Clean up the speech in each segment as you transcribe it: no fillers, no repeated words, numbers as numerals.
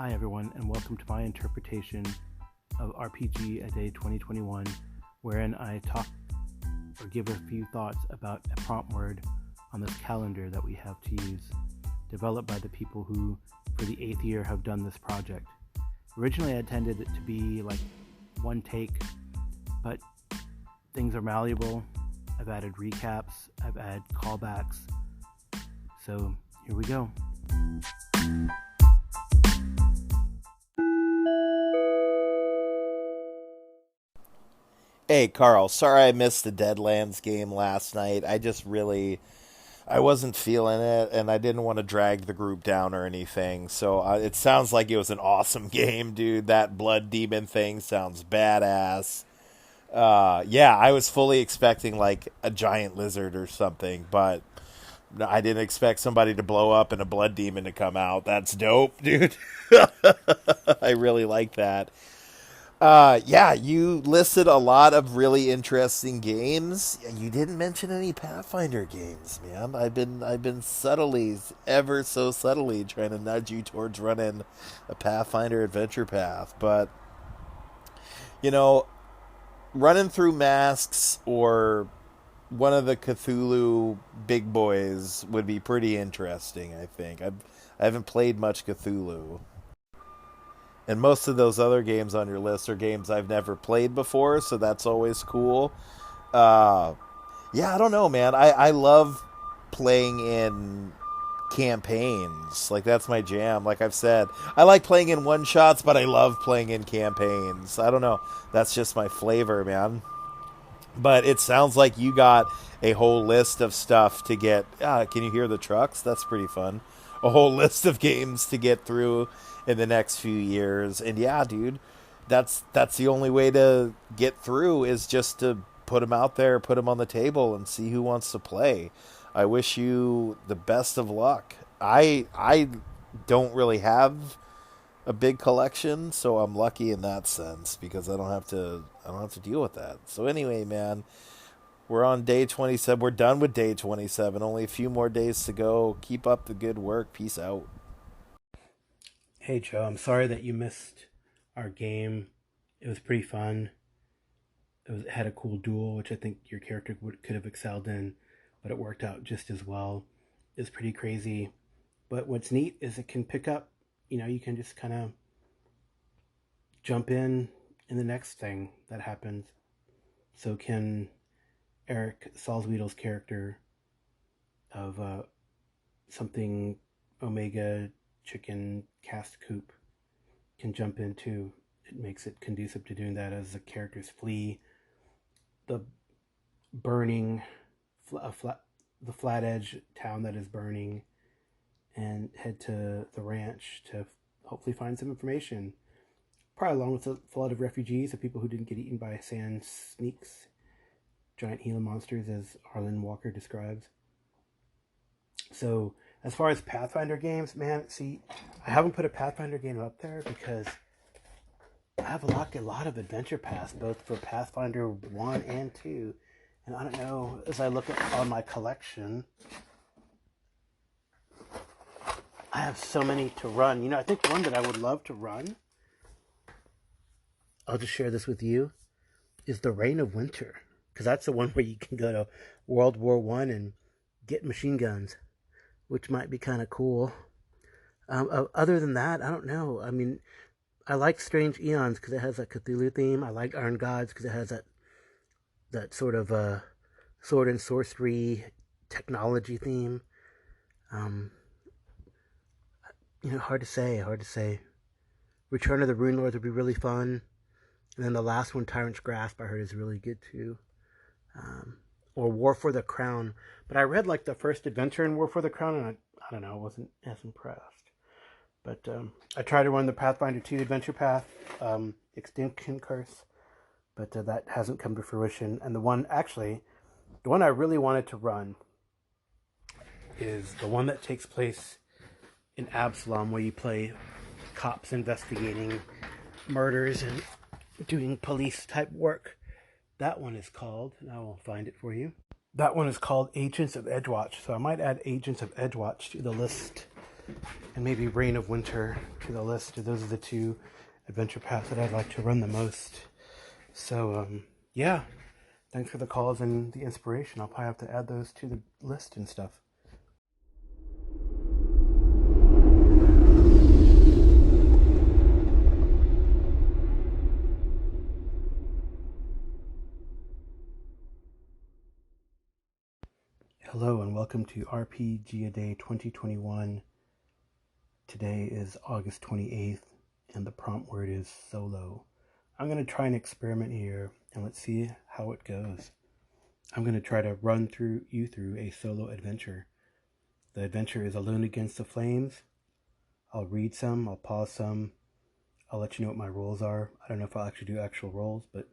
Hi everyone, and welcome to my interpretation of RPG A Day 2021, wherein I talk or give a few thoughts about a prompt word on this calendar that we have to use, developed by the people who, for the 8th year, have done this project. Originally I intended it to be like one take, but things are malleable. I've added recaps, I've added callbacks, so here we go. Hey, Carl, sorry I missed the Deadlands game last night. I wasn't feeling it, and I didn't want to drag the group down or anything. So it sounds like it was an awesome game, dude. That Blood Demon thing sounds badass. Yeah, I was fully expecting like a giant lizard or something, but I didn't expect somebody to blow up and a Blood Demon to come out. That's dope, dude. I really like that. Yeah, you listed a lot of really interesting games. You didn't mention any Pathfinder games, man. I've been subtly, ever so subtly, trying to nudge you towards running a Pathfinder adventure path. But you know, running through Masks or one of the Cthulhu big boys would be pretty interesting. I think I haven't played much Cthulhu. And most of those other games on your list are games I've never played before, so that's always cool. Uh, yeah, I don't know, man. I love playing in campaigns. Like, that's my jam. Like I've said, I like playing in one shots, but I love playing in campaigns. I don't know. That's just my flavor, man. But it sounds like you got a whole list of stuff to get. Can you hear the trucks? That's pretty fun. A whole list of games to get through in the next few years. And yeah, dude, that's the only way to get through is just to put them out there, put them on the table, and see who wants to play. I wish you the best of luck. I don't really have a big collection, so I'm lucky in that sense because I don't have to deal with that. So anyway, man, we're on day 27. We're done with day 27. Only a few more days to go. Keep up the good work. Peace out. Hey Joe, I'm sorry that you missed our game. It was pretty fun. It had a cool duel, which I think your character could have excelled in, but it worked out just as well. It's pretty crazy. But what's neat is it can pick up, you can just kind of jump in the next thing that happens. So can Eric Salzwedell's character of something Omega Chicken Cast Coop can jump into. It makes it conducive to doing that as the characters flee the burning, the flat edge town that is burning, and head to the ranch to hopefully find some information. Probably along with a flood of refugees, of people who didn't get eaten by sand sneaks, giant Gila monsters, as Arlen Walker describes. So, as far as Pathfinder games, man, see, I haven't put a Pathfinder game up there because I have a lot of adventure paths, both for Pathfinder 1 and 2. And I don't know, as I look on my collection, I have so many to run. I think one that I would love to run, I'll just share this with you, is The Reign of Winter. Because that's the one where you can go to World War One and get machine guns, which might be kind of cool. Other than that, I don't know. I mean, I like Strange Eons because it has that Cthulhu theme. I like Iron Gods because it has that sort of sword and sorcery technology theme. Hard to say. Return of the Rune Lords would be really fun. And then the last one, Tyrant's Grasp, I heard is really good too. Or War for the Crown. But I read like the first adventure in War for the Crown, and I don't know, I wasn't as impressed. But I tried to run the Pathfinder 2 adventure path, Extinction Curse, but that hasn't come to fruition. And the one I really wanted to run is the one that takes place in Absalom, where you play cops investigating murders and doing police type work. That one is called, and I will find it for you. That one is called Agents of Edgewatch. So I might add Agents of Edgewatch to the list and maybe Reign of Winter to the list. Those are the two adventure paths that I'd like to run the most. So, yeah, thanks for the calls and the inspiration. I'll probably have to add those to the list and stuff. Hello and welcome to RPG A Day 2021. Today is August 28th and the prompt word is solo. I'm going to try an experiment here and let's see how it goes. I'm going to try to run you through a solo adventure. The adventure is Alone Against the Flames. I'll read some, I'll pause some, I'll let you know what my roles are. I don't know if I'll actually do actual roles, but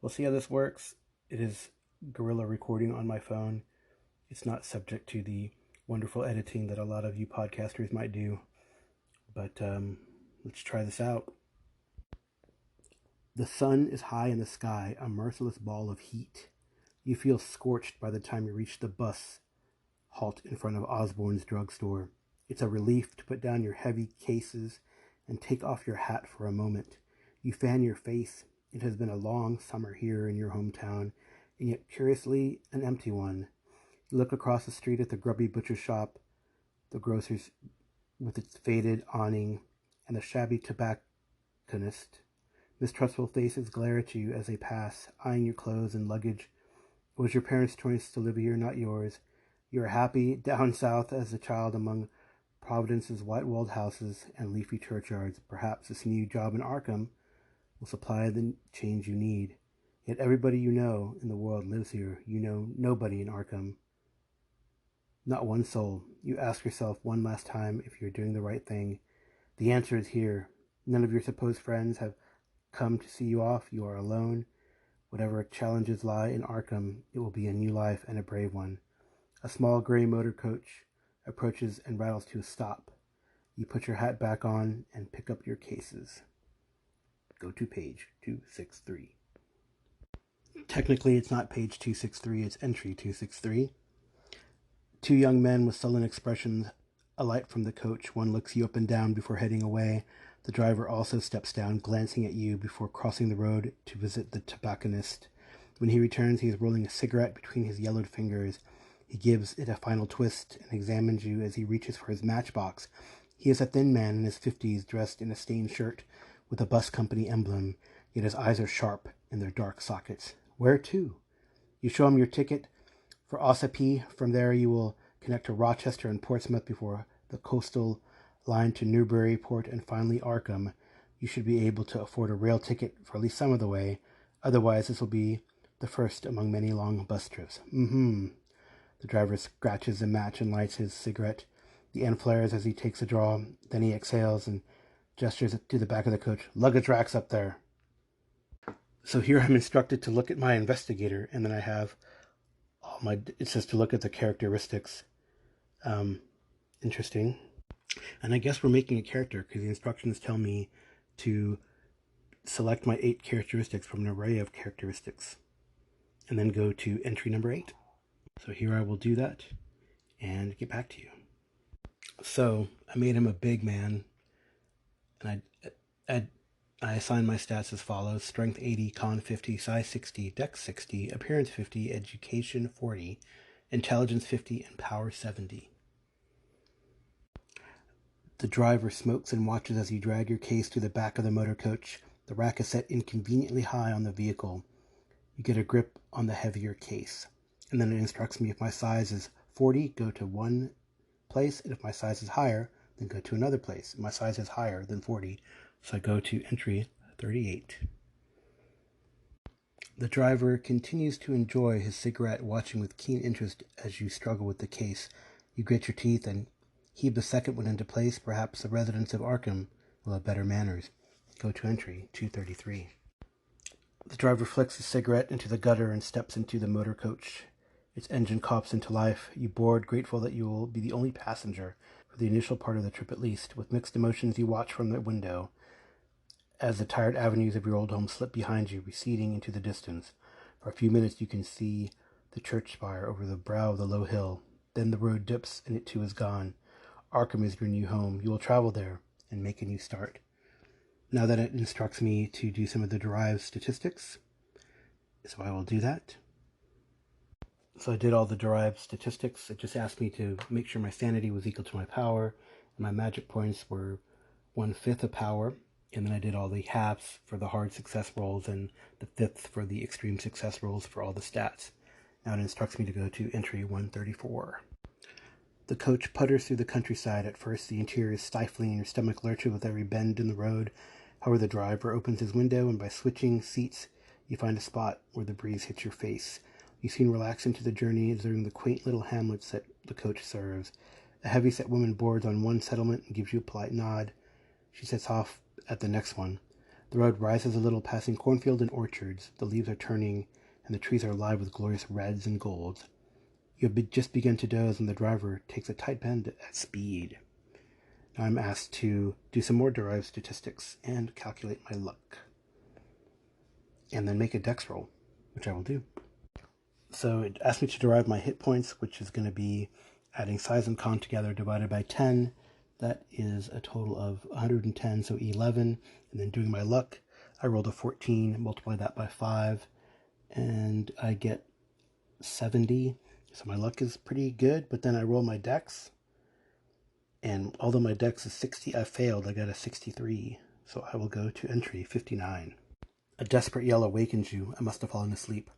we'll see how this works. It is guerrilla recording on my phone. It's not subject to the wonderful editing that a lot of you podcasters might do. But let's try this out. The sun is high in the sky, a merciless ball of heat. You feel scorched by the time you reach the bus halt in front of Osborne's drugstore. It's a relief to put down your heavy cases and take off your hat for a moment. You fan your face. It has been a long summer here in your hometown, and yet curiously an empty one. You look across the street at the grubby butcher shop, the grocer's with its faded awning, and the shabby tobacconist. Mistrustful faces glare at you as they pass, eyeing your clothes and luggage. It was your parents' choice to live here, not yours. You are happy down south as a child among Providence's white-walled houses and leafy churchyards. Perhaps this new job in Arkham will supply the change you need. Yet everybody you know in the world lives here. You know nobody in Arkham. Not one soul. You ask yourself one last time if you're doing the right thing. The answer is here. None of your supposed friends have come to see you off. You are alone. Whatever challenges lie in Arkham, it will be a new life and a brave one. A small gray motor coach approaches and rattles to a stop. You put your hat back on and pick up your cases. Go to page 263. Technically, it's not page 263, it's entry 263. Two young men with sullen expressions alight from the coach. One looks you up and down before heading away. The driver also steps down, glancing at you before crossing the road to visit the tobacconist. When he returns, he is rolling a cigarette between his yellowed fingers. He gives it a final twist and examines you as he reaches for his matchbox. He is a thin man in his 50s, dressed in a stained shirt with a bus company emblem, yet his eyes are sharp in their dark sockets. Where to? You show him your ticket for Ossipee. From there you will connect to Rochester and Portsmouth before the coastal line to Newburyport and finally Arkham. You should be able to afford a rail ticket for at least some of the way. Otherwise, this will be the first among many long bus trips. The driver scratches a match and lights his cigarette. The end flares as he takes a draw. Then he exhales and gestures to the back of the coach. Luggage rack's up there. So here I'm instructed to look at my investigator, and then I have it says to look at the characteristics. Interesting. And I guess we're making a character because the instructions tell me to select my 8 characteristics from an array of characteristics and then go to entry number 8. So here I will do that and get back to you. So I made him a big man, and I assigned my stats as follows: strength 80, con 50, size 60, dex 60, appearance 50, education 40, intelligence 50, and power 70. The driver smokes and watches as you drag your case to the back of the motor coach. The rack is set inconveniently high on the vehicle. You get a grip on the heavier case. And then it instructs me if my size is 40, go to one place, and if my size is higher, then go to another place. My size is higher than 40, so I go to entry 38. The driver continues to enjoy his cigarette, watching with keen interest as you struggle with the case. You grit your teeth and heave the second one into place. Perhaps the residents of Arkham will have better manners. Go to entry 233. The driver flicks the cigarette into the gutter and steps into the motor coach. Its engine coughs into life. You board, grateful that you will be the only passenger for the initial part of the trip at least. With mixed emotions, you watch from the window as the tired avenues of your old home slip behind you, receding into the distance. For a few minutes you can see the church spire over the brow of the low hill. Then the road dips and it too is gone. Arkham is your new home. You will travel there and make a new start. Now that it instructs me to do some of the derived statistics, so I will do that. So I did all the derived statistics. It just asked me to make sure my sanity was equal to my power, and my magic points were 1/5 of power. And then I did all the halves for the hard success rolls and the fifth for the extreme success rolls for all the stats. Now it instructs me to go to entry 134. The coach putters through the countryside. At first, the interior is stifling and your stomach lurches with every bend in the road. However, the driver opens his window, and by switching seats, you find a spot where the breeze hits your face. You seem relaxed into the journey, observing the quaint little hamlets that the coach serves. A heavy-set woman boards on one settlement and gives you a polite nod. She sets off at the next one. The road rises a little, passing cornfields and orchards. The leaves are turning, and the trees are alive with glorious reds and golds. You have just begun to doze, and the driver takes a tight bend at speed. Now I'm asked to do some more derived statistics and calculate my luck. And then make a dex roll, which I will do. So it asked me to derive my hit points, which is going to be adding size and con together divided by 10. That is a total of 110, so 11. And then doing my luck, I rolled a 14, multiply that by 5, and I get 70. So my luck is pretty good, but then I roll my dex, and although my dex is 60, I failed. I got a 63, so I will go to entry 59. A desperate yell awakens you. I must have fallen asleep.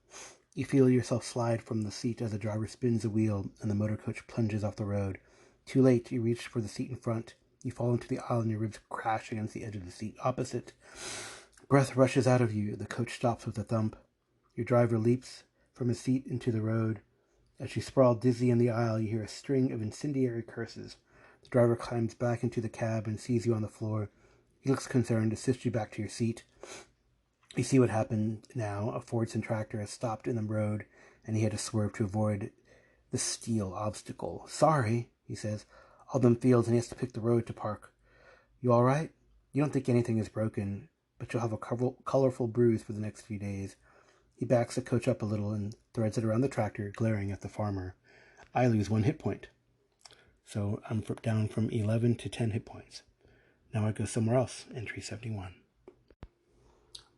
You feel yourself slide from the seat as the driver spins the wheel and the motor coach plunges off the road. Too late, you reach for the seat in front. You fall into the aisle and your ribs crash against the edge of the seat opposite. Breath rushes out of you. The coach stops with a thump. Your driver leaps from his seat into the road. As you sprawl dizzy in the aisle, you hear a string of incendiary curses. The driver climbs back into the cab and sees you on the floor. He looks concerned, assists you back to your seat. You see what happened now. A Fordson tractor has stopped in the road, and he had to swerve to avoid the steel obstacle. Sorry, he says. All them fields, and he has to pick the road to park. You all right? You don't think anything is broken, but you'll have a colorful bruise for the next few days. He backs the coach up a little and threads it around the tractor, glaring at the farmer. I lose 1 hit point. So I'm down from 11 to 10 hit points. Now I go somewhere else, entry 71.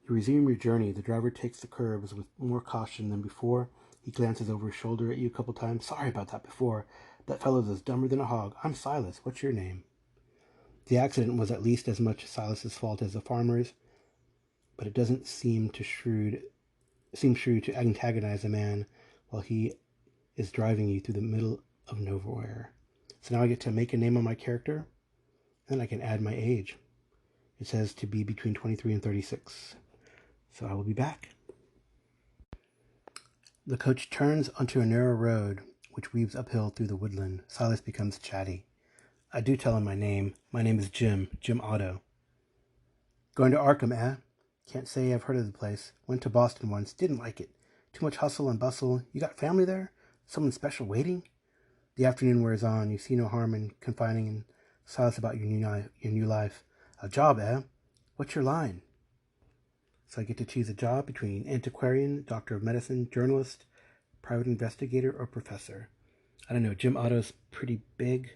You resume your journey. The driver takes the curbs with more caution than before. He glances over his shoulder at you a couple times. Sorry about that before. That fellow's as dumber than a hog. I'm Silas. What's your name? The accident was at least as much Silas's fault as the farmer's, but it doesn't seem shrewd to antagonize a man while he is driving you through the middle of nowhere. So now I get to make a name on my character, and I can add my age. It says to be between 23 and 36. So I will be back. The coach turns onto a narrow road which weaves uphill through the woodland. Silas becomes chatty. I do tell him my name. My name is Jim Otto. Going to Arkham, eh? Can't say I've heard of the place. Went to Boston once. Didn't like it. Too much hustle and bustle. You got family there? Someone special waiting? The afternoon wears on. You see no harm in confiding in Silas about your new life. A job, eh? What's your line? So I get to choose a job between antiquarian, doctor of medicine, journalist, private investigator, or professor. I don't know. Jim Otto's pretty big.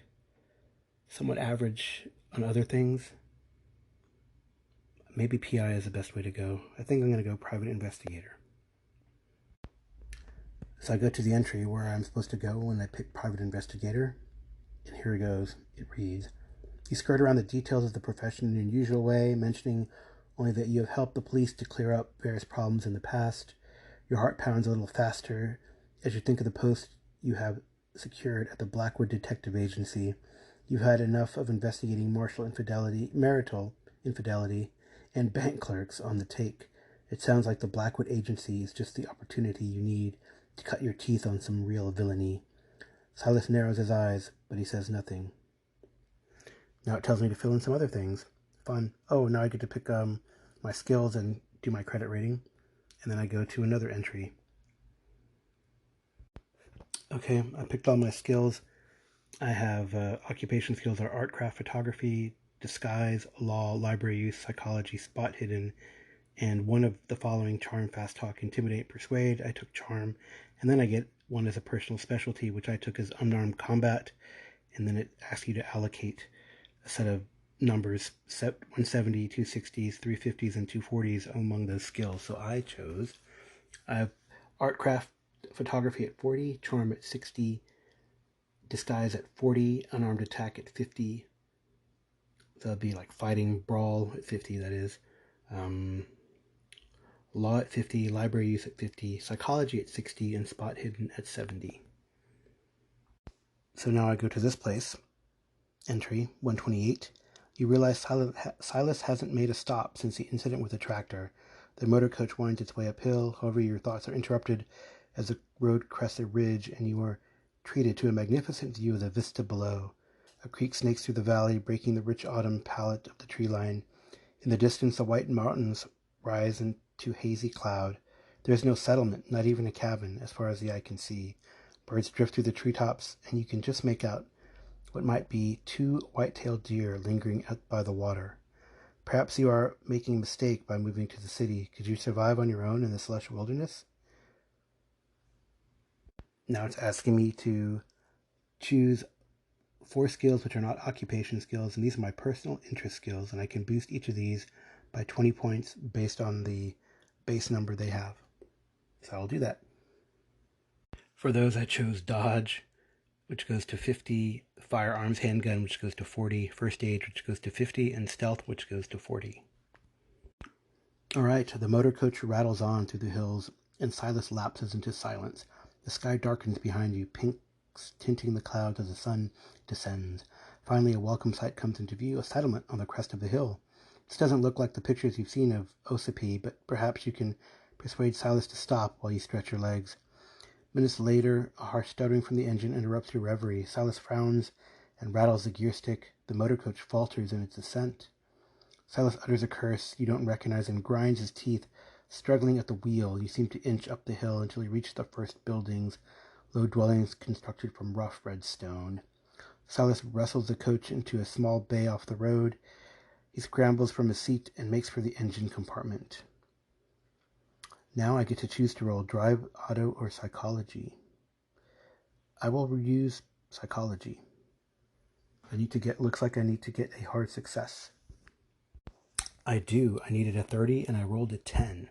Somewhat average on other things. Maybe PI is the best way to go. I think I'm going to go private investigator. So I go to the entry where I'm supposed to go when I pick private investigator. And here it goes. It reads, you skirt around the details of the profession in your usual way, mentioning only that you have helped the police to clear up various problems in the past. Your heart pounds a little faster as you think of the post you have secured at the Blackwood Detective Agency. You've had enough of investigating marital infidelity, and bank clerks on the take. It sounds like the Blackwood Agency is just the opportunity you need to cut your teeth on some real villainy. Silas narrows his eyes, but he says nothing. Now it tells me to fill in some other things. Fun. Oh, now I get to pick my skills and do my credit rating. And then I go to another entry. Okay, I picked all my skills. I have occupation skills are art, craft, photography, disguise, law, library use, psychology, spot hidden, and one of the following: charm, fast talk, intimidate, persuade. I took charm. And then I get one as a personal specialty, which I took as unarmed combat. and then it asks you to allocate a set of numbers, 170, 260s, 350s, and 240s among those skills. So I have art, craft, photography at 40, charm at 60, disguise at 40, unarmed attack at 50. So that'd be like fighting, brawl at 50, that is. Law at 50, library use at 50, psychology at 60, and spot hidden at 70. So now I go to this place, entry 128. You realize Silas hasn't made a stop since the incident with the tractor. The motor coach winds its way uphill. However, your thoughts are interrupted as the road crests a ridge and you are treated to a magnificent view of the vista below. A creek snakes through the valley, breaking the rich autumn palette of the tree line. In the distance, the white mountains rise into hazy cloud. There is no settlement, not even a cabin, as far as the eye can see. Birds drift through the treetops, and you can just make out what might be 2 white-tailed deer lingering out by the water. Perhaps you are making a mistake by moving to the city. Could you survive on your own in this lush wilderness? Now it's asking me to choose 4 skills which are not occupation skills, and these are my personal interest skills, and I can boost each of these by 20 points based on the base number they have. So I'll do that. For those, I chose dodge, which goes to 50, firearms handgun, which goes to 40, first aid, which goes to 50, and stealth, which goes to 40. All right, the motor coach rattles on through the hills, and Silas lapses into silence. The sky darkens behind you, pinks tinting the clouds as the sun descends. Finally, a welcome sight comes into view, a settlement on the crest of the hill. This doesn't look like the pictures you've seen of Ossipee, but perhaps you can persuade Silas to stop while you stretch your legs. Minutes later, a harsh stuttering from the engine interrupts your reverie. Silas frowns and rattles the gear stick. The motor coach falters in its ascent. Silas utters a curse you don't recognize and grinds his teeth, struggling at the wheel. You seem to inch up the hill until you reach the first buildings, low dwellings constructed from rough red stone. Silas wrestles the coach into a small bay off the road. He scrambles from his seat and makes for the engine compartment. Now I get to choose to roll drive, auto, or psychology. I will use psychology. Looks like I need to get a hard success. I do. I needed a 30 and I rolled a 10.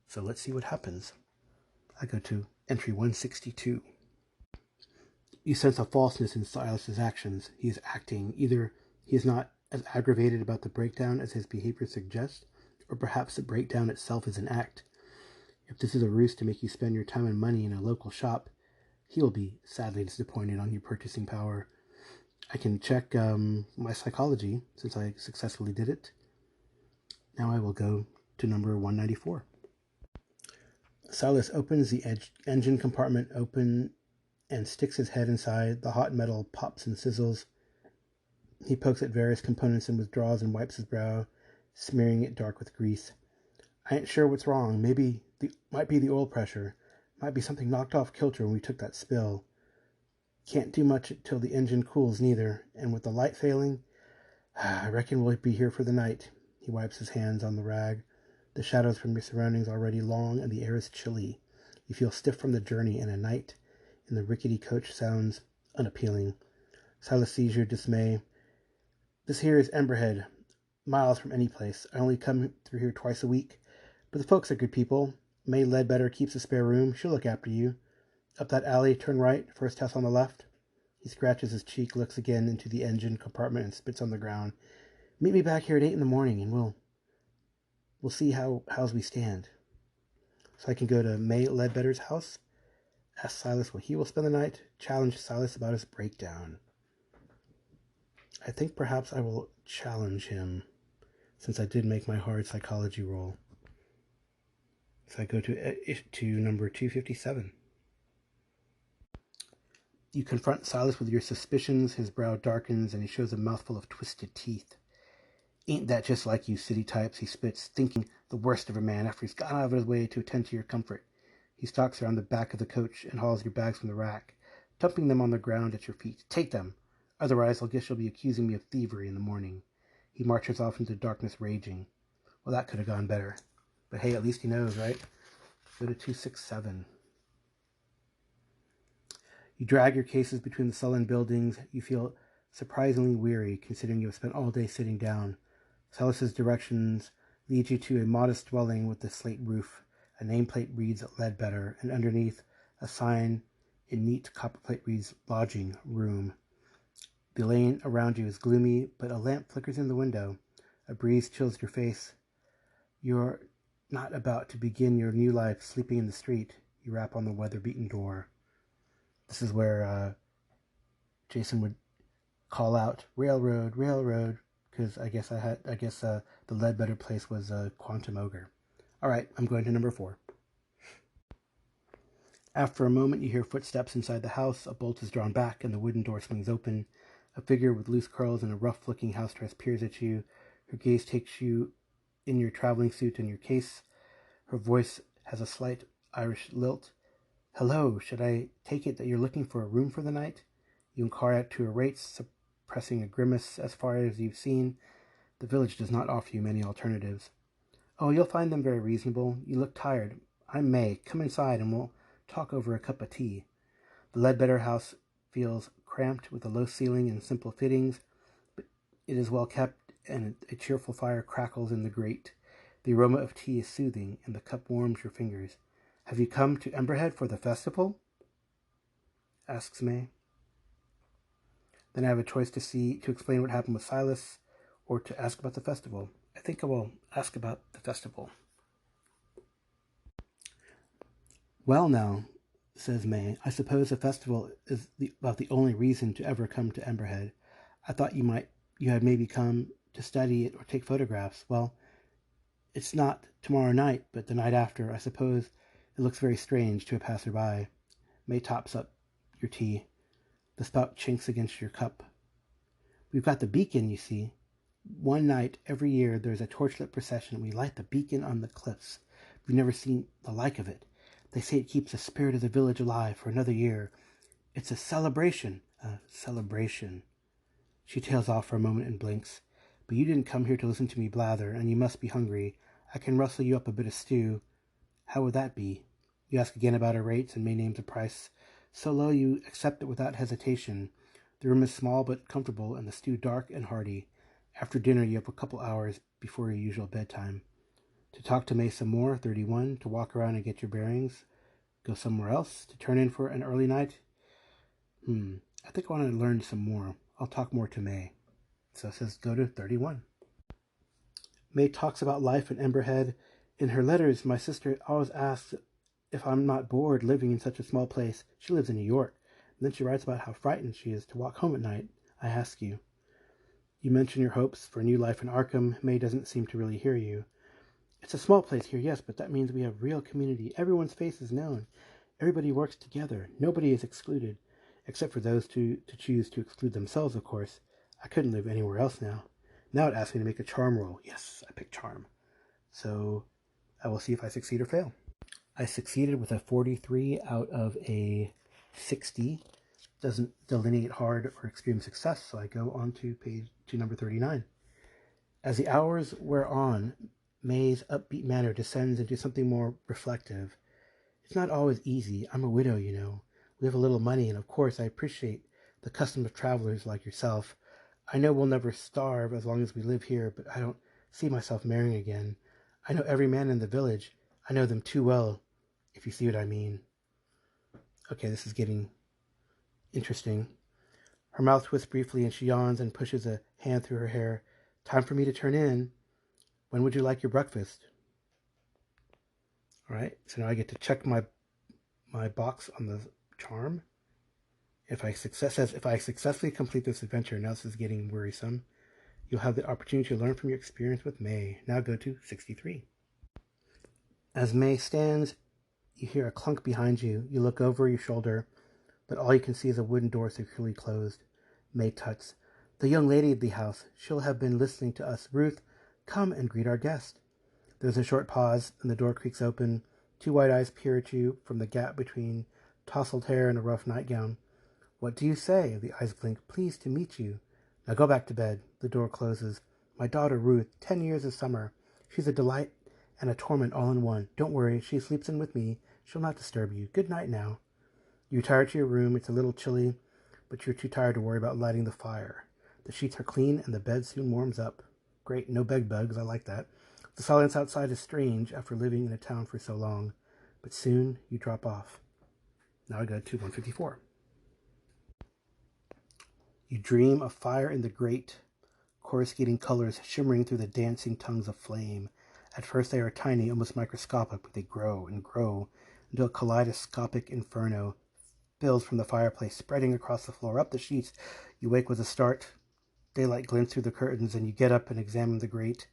So let's see what happens. I go to entry 162. You sense a falseness in Silas's actions. He is acting. Either he is not as aggravated about the breakdown as his behavior suggests, or perhaps the breakdown itself is an act. If this is a ruse to make you spend your time and money in a local shop, he will be sadly disappointed on your purchasing power. I can check my psychology since I successfully did it. Now I will go to number 194. Silas opens the engine compartment open and sticks his head inside. The hot metal pops and sizzles. He pokes at various components and withdraws and wipes his brow, smearing it dark with grease. I ain't sure what's wrong. Might be the oil pressure. Might be something knocked off kilter when we took that spill. Can't do much till the engine cools neither, and with the light failing, I reckon we'll be here for the night. He wipes his hands on the rag. The shadows from your surroundings are already long, and the air is chilly. You feel stiff from the journey, and a night in the rickety coach sounds unappealing. Silas sees your dismay. This here is Emberhead, miles from any place. I only come through here twice a week, but the folks are good people. May Ledbetter keeps a spare room. She'll look after you. Up that alley, turn right, first house on the left. He scratches his cheek, looks again into the engine compartment, and spits on the ground. Meet me back here at 8 in the morning, and we'll see how's we stand. So I can go to May Ledbetter's house, ask Silas where he will spend the night, challenge Silas about his breakdown. I think perhaps I will challenge him, since I did make my hard psychology roll. So I go to number 257. You confront Silas with your suspicions. His brow darkens, and he shows a mouthful of twisted teeth. Ain't that just like you city types, he spits, thinking the worst of a man after he's gone out of his way to attend to your comfort. He stalks around the back of the coach and hauls your bags from the rack, dumping them on the ground at your feet. Take them! Otherwise, I guess you'll be accusing me of thievery in the morning. He marches off into the darkness, raging. Well, that could have gone better. But hey, at least he knows, right? Go to 267. You drag your cases between the sullen buildings. You feel surprisingly weary, considering you have spent all day sitting down. Silas's directions lead you to a modest dwelling with a slate roof. A nameplate reads Ledbetter, and underneath, a sign in neat copperplate reads Lodging Room. The lane around you is gloomy, but a lamp flickers in the window. A breeze chills your face. You're not about to begin your new life sleeping in the street. You rap on the weather-beaten door. This is where Jason would call out, "Railroad, railroad," because I guess the Ledbetter place was Quantum Ogre. All right, I'm going to number 4. After a moment, you hear footsteps inside the house. A bolt is drawn back, and the wooden door swings open. A figure with loose curls and a rough-looking house dress peers at you. Her gaze takes you in your traveling suit and your case. Her voice has a slight Irish lilt. "Hello, should I take it that you're looking for a room for the night?" You inquire out to her rates, suppressing a grimace. As far as you've seen, the village does not offer you many alternatives. "Oh, you'll find them very reasonable. You look tired. I'm May. Come inside and we'll talk over a cup of tea." The Ledbetter house feels cramped with a low ceiling and simple fittings, but it is well kept, and a cheerful fire crackles in the grate. The aroma of tea is soothing, and the cup warms your fingers. "Have you come to Emberhead for the festival?" asks May. "Then I have a choice to explain what happened with Silas, or to ask about the festival. I think I will ask about the festival." "Well now," says May, "I suppose the festival is about the only reason to ever come to Emberhead. I thought you had maybe come to study it or take photographs. Well, it's not tomorrow night, but the night after. I suppose it looks very strange to a passerby." May tops up your tea. The spout chinks against your cup. "We've got the beacon, you see. One night every year there's a torchlit procession. We light the beacon on the cliffs. We've never seen the like of it. They say it keeps the spirit of the village alive for another year. It's a celebration." "A celebration." She tails off for a moment and blinks. "But you didn't come here to listen to me blather, and you must be hungry. I can rustle you up a bit of stew. How would that be?" You ask again about her rates, and May names a price so low you accept it without hesitation. The room is small but comfortable, and the stew dark and hearty. After dinner, you have a couple hours before your usual bedtime. To talk to May some more, 31, to walk around and get your bearings, go somewhere else, to turn in for an early night. I think I want to learn some more. I'll talk more to May. So it says go to 31. May talks about life in Emberhead. "In her letters, my sister always asks if I'm not bored living in such a small place. She lives in New York. And then she writes about how frightened she is to walk home at night. I ask you. You mention your hopes for a new life in Arkham. May doesn't seem to really hear you. "It's a small place here, yes, but that means we have real community. Everyone's face is known. Everybody works together. Nobody is excluded, except for those to choose to exclude themselves, of course. I couldn't live anywhere else now. Now it asks me to make a charm roll. Yes, I picked charm. So I will see if I succeed or fail." I succeeded with a 43 out of a 60. Doesn't delineate hard or extreme success, so I go on to number 39. As the hours wear on, May's upbeat manner descends into something more reflective. "It's not always easy. I'm a widow, you know. We have a little money, and of course I appreciate the custom of travelers like yourself. I know we'll never starve as long as we live here, but I don't see myself marrying again. I know every man in the village. I know them too well, if you see what I mean." Okay, this is getting interesting. Her mouth twists briefly, and she yawns and pushes a hand through her hair. "Time for me to turn in. When would you like your breakfast?" All right, so now I get to check my box on the charm. If I successfully complete this adventure, now this is getting worrisome, you'll have the opportunity to learn from your experience with May. Now go to 63. As May stands, you hear a clunk behind you. You look over your shoulder, but all you can see is a wooden door securely closed. May tuts. "The young lady of the house. She'll have been listening to us. Ruth, come and greet our guest." There's a short pause, and the door creaks open. Two white eyes peer at you from the gap between tousled hair and a rough nightgown. "What do you say?" The eyes blink. "Pleased to meet you." "Now go back to bed." The door closes. "My daughter Ruth, 10 years this summer. She's a delight and a torment all in one. Don't worry, she sleeps in with me. She'll not disturb you. Good night now." You retire to your room. It's a little chilly, but you're too tired to worry about lighting the fire. The sheets are clean and the bed soon warms up. Great, no bed bugs, I like that. The silence outside is strange after living in a town for so long, but soon you drop off. Now I go to 154. You dream of fire in the grate, coruscating colors shimmering through the dancing tongues of flame. At first they are tiny, almost microscopic, but they grow and grow until a kaleidoscopic inferno bills from the fireplace, spreading across the floor. Up the sheets, you wake with a start. Daylight glints through the curtains, and you get up and examine the grate,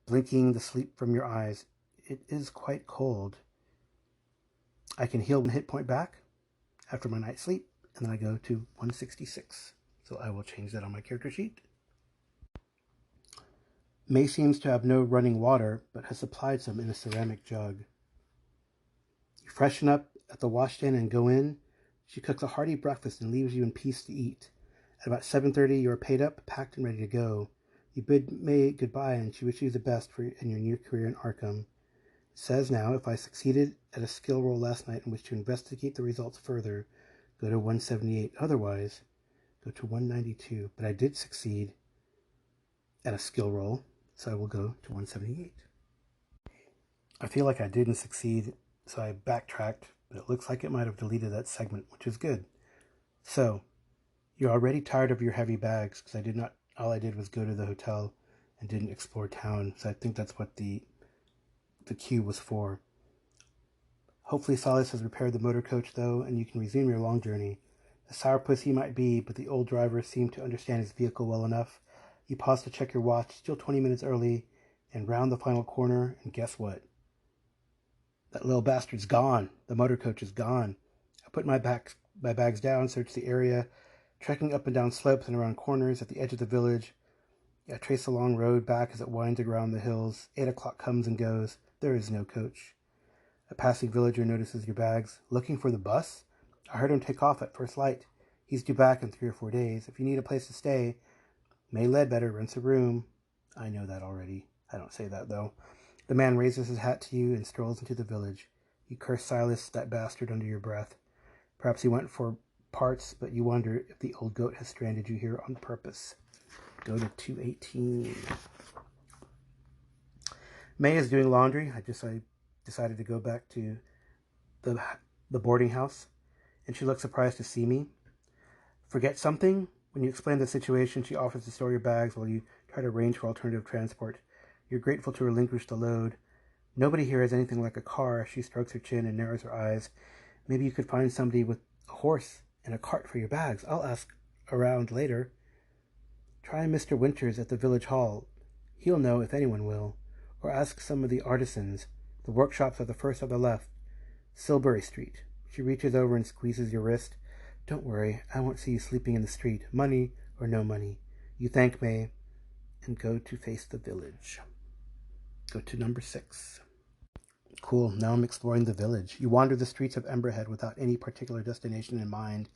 blinking the sleep from your eyes. It is quite cold. I can heal one hit point back after my night's sleep, and then I go to 166. So I will change that on my character sheet. May seems to have no running water, but has supplied some in a ceramic jug. You freshen up at the washstand and go in. She cooks a hearty breakfast and leaves you in peace to eat. At about 7:30, you are paid up, packed, and ready to go. You bid May goodbye, and she wishes you the best in your new career in Arkham. It says now, if I succeeded at a skill roll last night and wish to investigate the results further, go to 178. Otherwise, go to 192. But I did succeed at a skill roll, so I will go to 178. I feel like I didn't succeed, so I backtracked, but it looks like it might have deleted that segment, which is good. So, you're already tired of your heavy bags, because all I did was go to the hotel and didn't explore town, so I think that's what the queue was for. Hopefully Silas has repaired the motor coach, though, and you can resume your long journey. A sourpuss he might be, but the old driver seemed to understand his vehicle well enough. You pause to check your watch, still 20 minutes early, and round the final corner, and guess what? That little bastard's gone. The motor coach is gone. I put my bags down, searched the area, trekking up and down slopes and around corners at the edge of the village. I trace a long road back as it winds around the hills. 8 o'clock comes and goes. There is no coach. A passing villager notices your bags. Looking for the bus? I heard him take off at first light. He's due back in 3 or 4 days. If you need a place to stay, May Ledbetter rents a room. I know that already. I don't say that, though. The man raises his hat to you and strolls into the village. You curse Silas, that bastard, under your breath. Perhaps he went for parts, but you wonder if the old goat has stranded you here on purpose. Go to 218. May is doing laundry. I decided to go back to the boarding house, and she looks surprised to see me. Forget something? When you explain the situation, she offers to store your bags while you try to arrange for alternative transport. You're grateful to relinquish the load. Nobody here has anything like a car. She strokes her chin and narrows her eyes. Maybe you could find somebody with a horse and a cart for your bags. I'll ask around later. Try Mr. Winters at the village hall. He'll know if anyone will. Or ask some of the artisans. The workshops are the first on the left. Silbury Street. She reaches over and squeezes your wrist. Don't worry, I won't see you sleeping in the street, money or no money. You thank May and go to face the village. Go to number 6. Cool, now I'm exploring the village. You wander the streets of Emberhead without any particular destination in mind.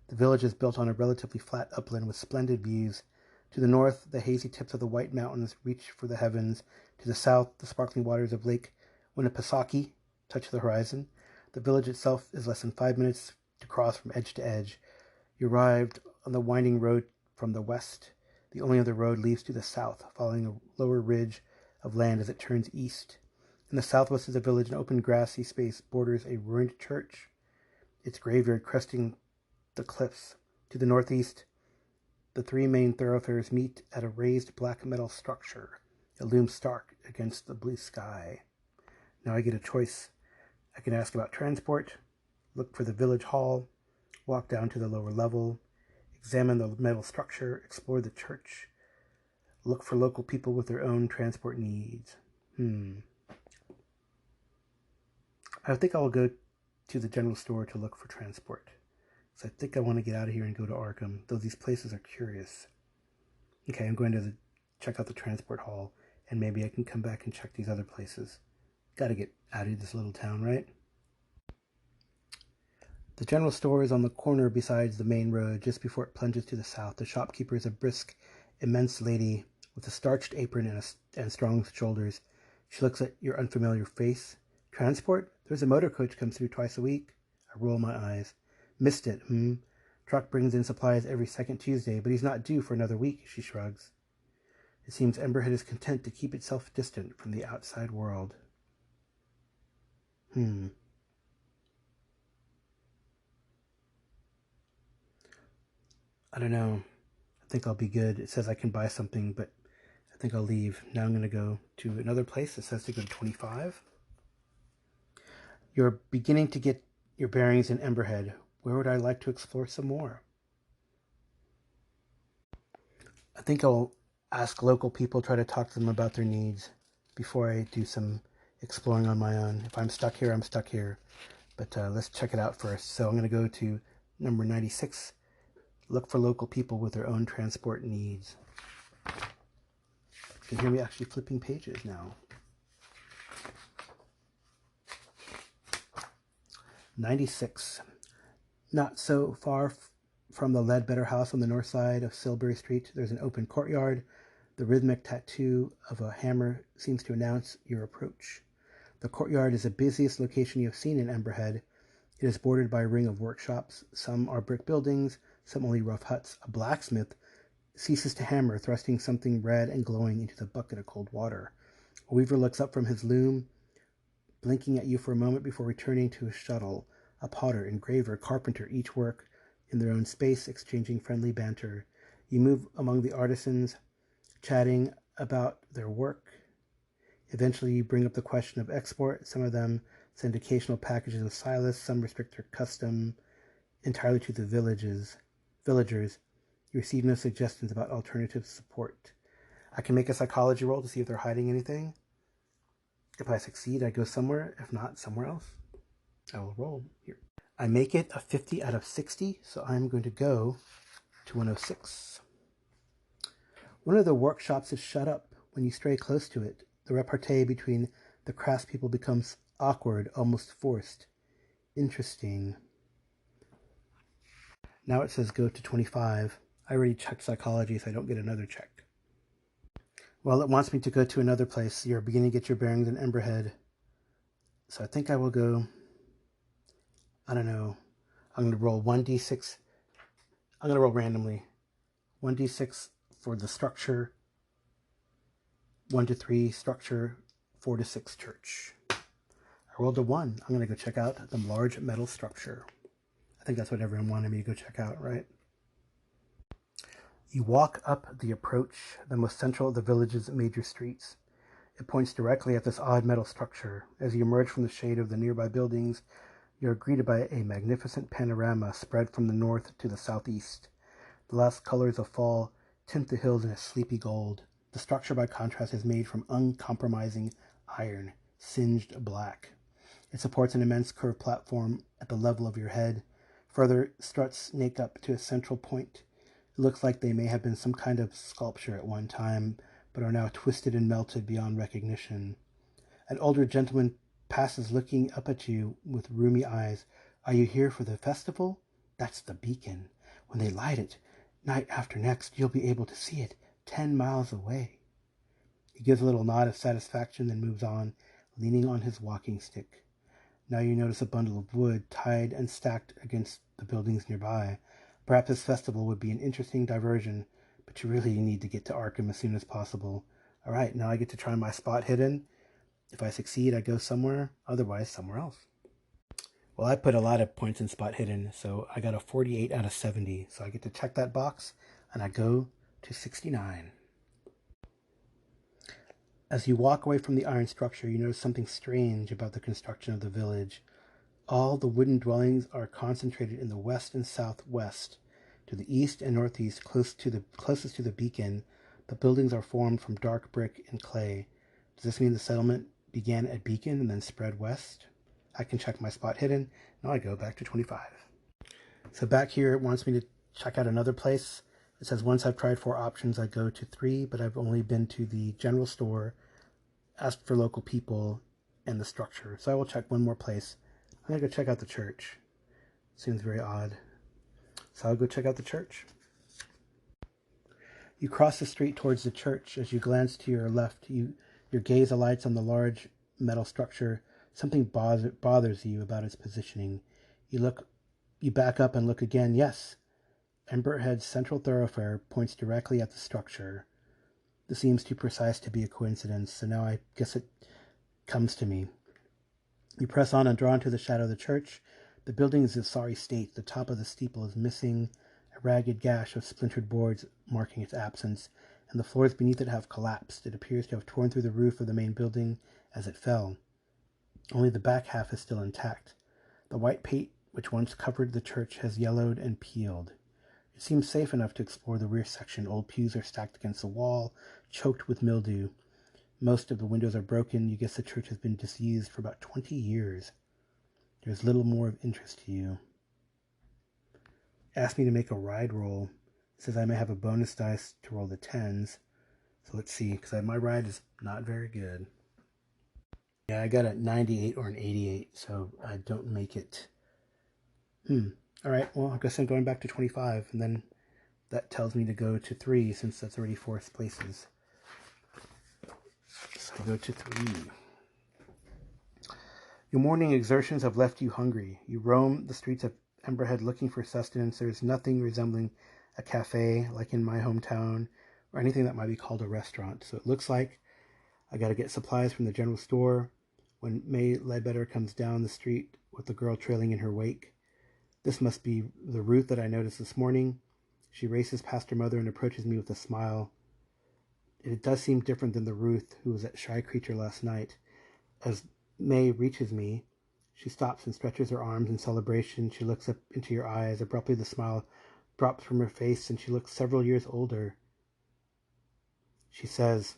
The village is built on a relatively flat upland with splendid views. To the north, the hazy tips of the White Mountains reach for the heavens. To the south, the sparkling waters of Lake Winnipesaukee touch the horizon. The village itself is less than 5 minutes to cross from edge to edge. You arrived on the winding road from the west. The only other road leads to the south, following a lower ridge of land as it turns east. In the southwest of the village, an open grassy space borders a ruined church, its graveyard cresting the cliffs. To the northeast, the 3 main thoroughfares meet at a raised black metal structure. It looms stark against the blue sky. Now I get a choice. I can ask about transport, look for the village hall, walk down to the lower level, examine the metal structure, explore the church, look for local people with their own transport needs. I think I'll go to the general store to look for transport. So I think I want to get out of here and go to Arkham, though these places are curious. Okay, I'm going to check out the transport hall, and maybe I can come back and check these other places. Gotta get out of this little town, right? The general store is on the corner beside the main road, just before it plunges to the south. The shopkeeper is a brisk, immense lady with a starched apron and strong shoulders. She looks at your unfamiliar face. Transport? There's a motor coach comes through twice a week. I roll my eyes. Missed it, hmm? Truck brings in supplies every second Tuesday, but he's not due for another week, she shrugs. It seems Emberhead is content to keep itself distant from the outside world. I don't know. I think I'll be good. It says I can buy something, but I think I'll leave. Now I'm going to go to another place. It says to go to 25. You're beginning to get your bearings in Emberhead. Where would I like to explore some more? I think I'll ask local people, try to talk to them about their needs before I do some exploring on my own. If I'm stuck here, I'm stuck here. But let's check it out first. So I'm going to go to number 96. Look for local people with their own transport needs. You can hear me actually flipping pages now. 96. Not so far from the Ledbetter House on the north side of Silbury Street, there's an open courtyard. The rhythmic tattoo of a hammer seems to announce your approach. The courtyard is the busiest location you have seen in Emberhead. It is bordered by a ring of workshops. Some are brick buildings, some only rough huts. A blacksmith ceases to hammer, thrusting something red and glowing into the bucket of cold water. A weaver looks up from his loom, blinking at you for a moment before returning to his shuttle. A potter, engraver, carpenter each work in their own space, exchanging friendly banter. You move among the artisans, chatting about their work. Eventually, you bring up the question of export. Some of them send occasional packages of Silas. Some restrict their custom entirely to the villagers. You receive no suggestions about alternative support. I can make a psychology roll to see if they're hiding anything. If I succeed, I go somewhere. If not, somewhere else. I will roll here. I make it a 50 out of 60, so I'm going to go to 106. One of the workshops is shut up. When you stray close to it, the repartee between the craftspeople becomes awkward, almost forced. Interesting. Now it says go to 25. I already checked psychology, so I don't get another check. Well, it wants me to go to another place. You're beginning to get your bearings in Emberhead. So I think I will go, I don't know. I'm going to roll 1d6. I'm going to roll randomly. 1d6 for the structure. 1 to 3 structure. 4 to 6 church. I rolled a 1. I'm going to go check out the large metal structure. I think that's what everyone wanted me to go check out, right? You walk up the approach, the most central of the village's major streets. It points directly at this odd metal structure. As you emerge from the shade of the nearby buildings, you are greeted by a magnificent panorama spread from the north to the southeast. The last colors of fall tint the hills in a sleepy gold. The structure, by contrast, is made from uncompromising iron, singed black. It supports an immense curved platform at the level of your head. Further, struts snake up to a central point. It looks like they may have been some kind of sculpture at one time, but are now twisted and melted beyond recognition. An older gentleman passes, looking up at you with rheumy eyes. Are you here for the festival? That's the beacon. When they light it, night after next, you'll be able to see it 10 miles away. He gives a little nod of satisfaction, then moves on, leaning on his walking stick. Now you notice a bundle of wood tied and stacked against the buildings nearby. Perhaps this festival would be an interesting diversion, but you really need to get to Arkham as soon as possible. All right, now I get to try my spot hidden. If I succeed, I go somewhere, otherwise somewhere else. Well, I put a lot of points in spot hidden, so I got a 48 out of 70. So I get to check that box, and I go to 69. As you walk away from the iron structure, you notice something strange about the construction of the village. All the wooden dwellings are concentrated in the west and southwest. To the east and northeast, closest to the beacon, the buildings are formed from dark brick and clay. Does this mean the settlement began at Beacon and then spread west? I can check my spot hidden. Now I go back to 25. So back here, it wants me to check out another place. It says once I've tried 4 options, I go to 3, but I've only been to the general store, asked for local people, and the structure. So I will check one more place. I'm going to go check out the church. Seems very odd. So I'll go check out the church. You cross the street towards the church. As you glance to your left, your gaze alights on the large metal structure. Something bothers you about its positioning. You look You back up and look again. Yes, Emberhead's central thoroughfare points directly at the structure. This seems too precise to be a coincidence, so now I guess it comes to me. You press on and draw into the shadow of the church. The building is in sorry state. The top of the steeple is missing, a ragged gash of splintered boards marking its absence, and the floors beneath it have collapsed. It appears to have torn through the roof of the main building as it fell. Only the back half is still intact. The white paint which once covered the church has yellowed and peeled. It seems safe enough to explore the rear section. Old pews are stacked against the wall, choked with mildew. Most of the windows are broken. You guess the church has been disused for about 20 years. There's little more of interest to you. Asked me to make a ride roll. It says I may have a bonus dice to roll the 10s. So let's see, because my ride is not very good. Yeah, I got a 98 or an 88, so I don't make it. All right, well, I guess I'm going back to 25, and then that tells me to go to 3, since that's already 4th places. So I go to 3. Your morning exertions have left you hungry. You roam the streets of Emberhead looking for sustenance. There is nothing resembling a cafe like in my hometown, or anything that might be called a restaurant. So it looks like I got to get supplies from the general store. When May Ledbetter comes down the street with the girl trailing in her wake. This must be the Ruth that I noticed this morning. She races past her mother and approaches me with a smile. It does seem different than the Ruth who was at Shy Creature last night. As May reaches me, she stops and stretches her arms in celebration. She looks up into your eyes. Abruptly, the smile drops from her face, and she looks several years older. She says,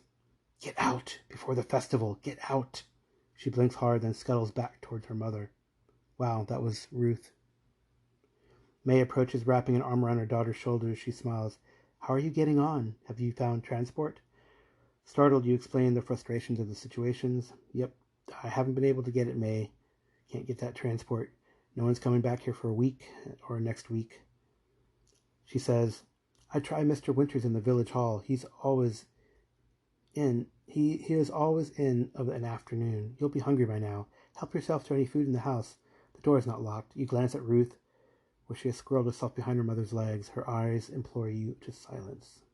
"Get out before the festival. Get out." She blinks hard, then scuttles back towards her mother. Wow, that was Ruth. May approaches, wrapping an arm around her daughter's shoulders. She smiles. "How are you getting on? Have you found transport?" Startled, you explain the frustrations of the situations. "Yep, I haven't been able to get it, May. Can't get that transport. No one's coming back here for a week or next week." She says, "I try Mr. Winters in the village hall. He's always in. He is always in of an afternoon. You'll be hungry by now. Help yourself to any food in the house. The door is not locked." You glance at Ruth, where she has squirreled herself behind her mother's legs. Her eyes implore you to silence.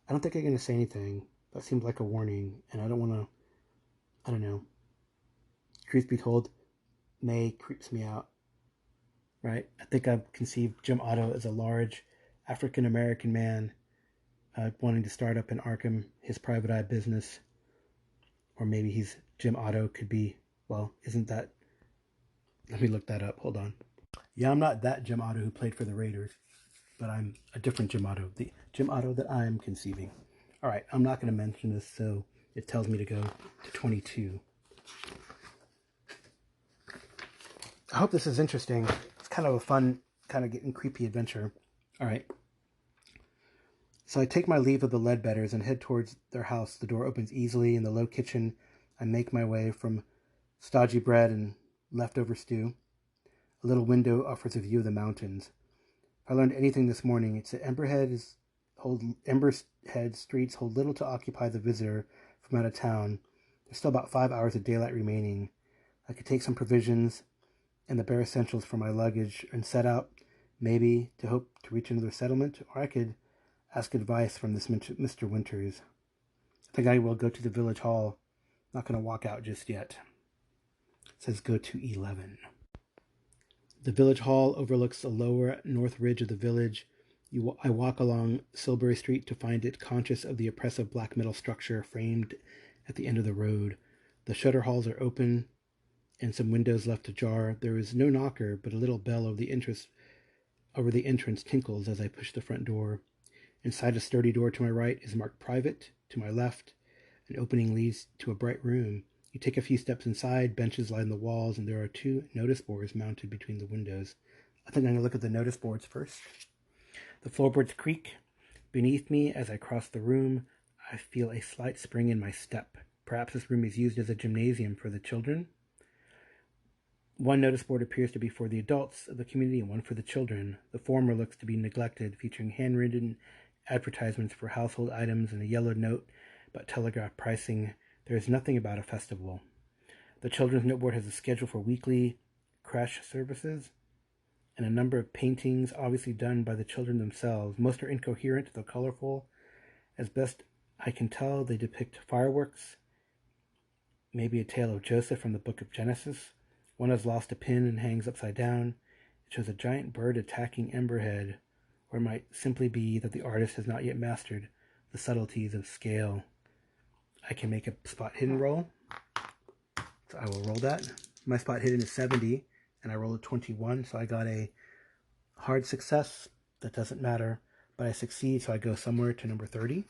I don't think I'm going to say anything. That seems like a warning, and I don't want to, I don't know. Truth be told, May creeps me out, right? I think I've conceived Jim Otto as a large African-American man wanting to start up in Arkham his private eye business. Or maybe Jim Otto could be, well, isn't that... Let me look that up. Hold on. Yeah, I'm not that Jim Otto who played for the Raiders, but I'm a different Jim Otto, the Jim Otto that I am conceiving. All right, I'm not going to mention this, so it tells me to go to 22. I hope this is interesting. It's kind of a fun, kind of getting creepy adventure. All right. So I take my leave of the Ledbetters and head towards their house. The door opens easily. In the low kitchen, I make my way from stodgy bread and leftover stew. A little window offers a view of the mountains. If I learned anything this morning, it's that Emberhead streets hold little to occupy the visitor from out of town. There's still about 5 hours of daylight remaining. I could take some provisions and the bare essentials for my luggage and set out, maybe, to hope to reach another settlement, or I could ask advice from this Mr. Winters. I think I will go to the village hall. Not going to walk out just yet. It says go to 11. The village hall overlooks the lower north ridge of the village. I walk along Silbury Street to find it conscious of the oppressive black metal structure framed at the end of the road. The shutter halls are open and some windows left ajar. There is no knocker, but a little bell over the entrance tinkles as I push the front door. Inside a sturdy door to my right is marked private. To my left, an opening leads to a bright room. You take a few steps inside, benches line the walls, and there are 2 notice boards mounted between the windows. I think I'm going to look at the notice boards first. The floorboards creak beneath me as I cross the room. I feel a slight spring in my step. Perhaps this room is used as a gymnasium for the children. One notice board appears to be for the adults of the community and one for the children. The former looks to be neglected, featuring handwritten advertisements for household items and a yellow note about telegraph pricing. There is nothing about a festival. The children's noteboard has a schedule for weekly crash services, and a number of paintings obviously done by the children themselves. Most are incoherent, though colorful. As best I can tell, they depict fireworks, maybe a tale of Joseph from the book of Genesis. One has lost a pin and hangs upside down. It shows a giant bird attacking Emberhead, or it might simply be that the artist has not yet mastered the subtleties of scale. I can make a spot hidden roll, so I will roll that. My spot hidden is 70, and I rolled a 21, so I got a hard success. That doesn't matter, but I succeed, so I go somewhere to number 30.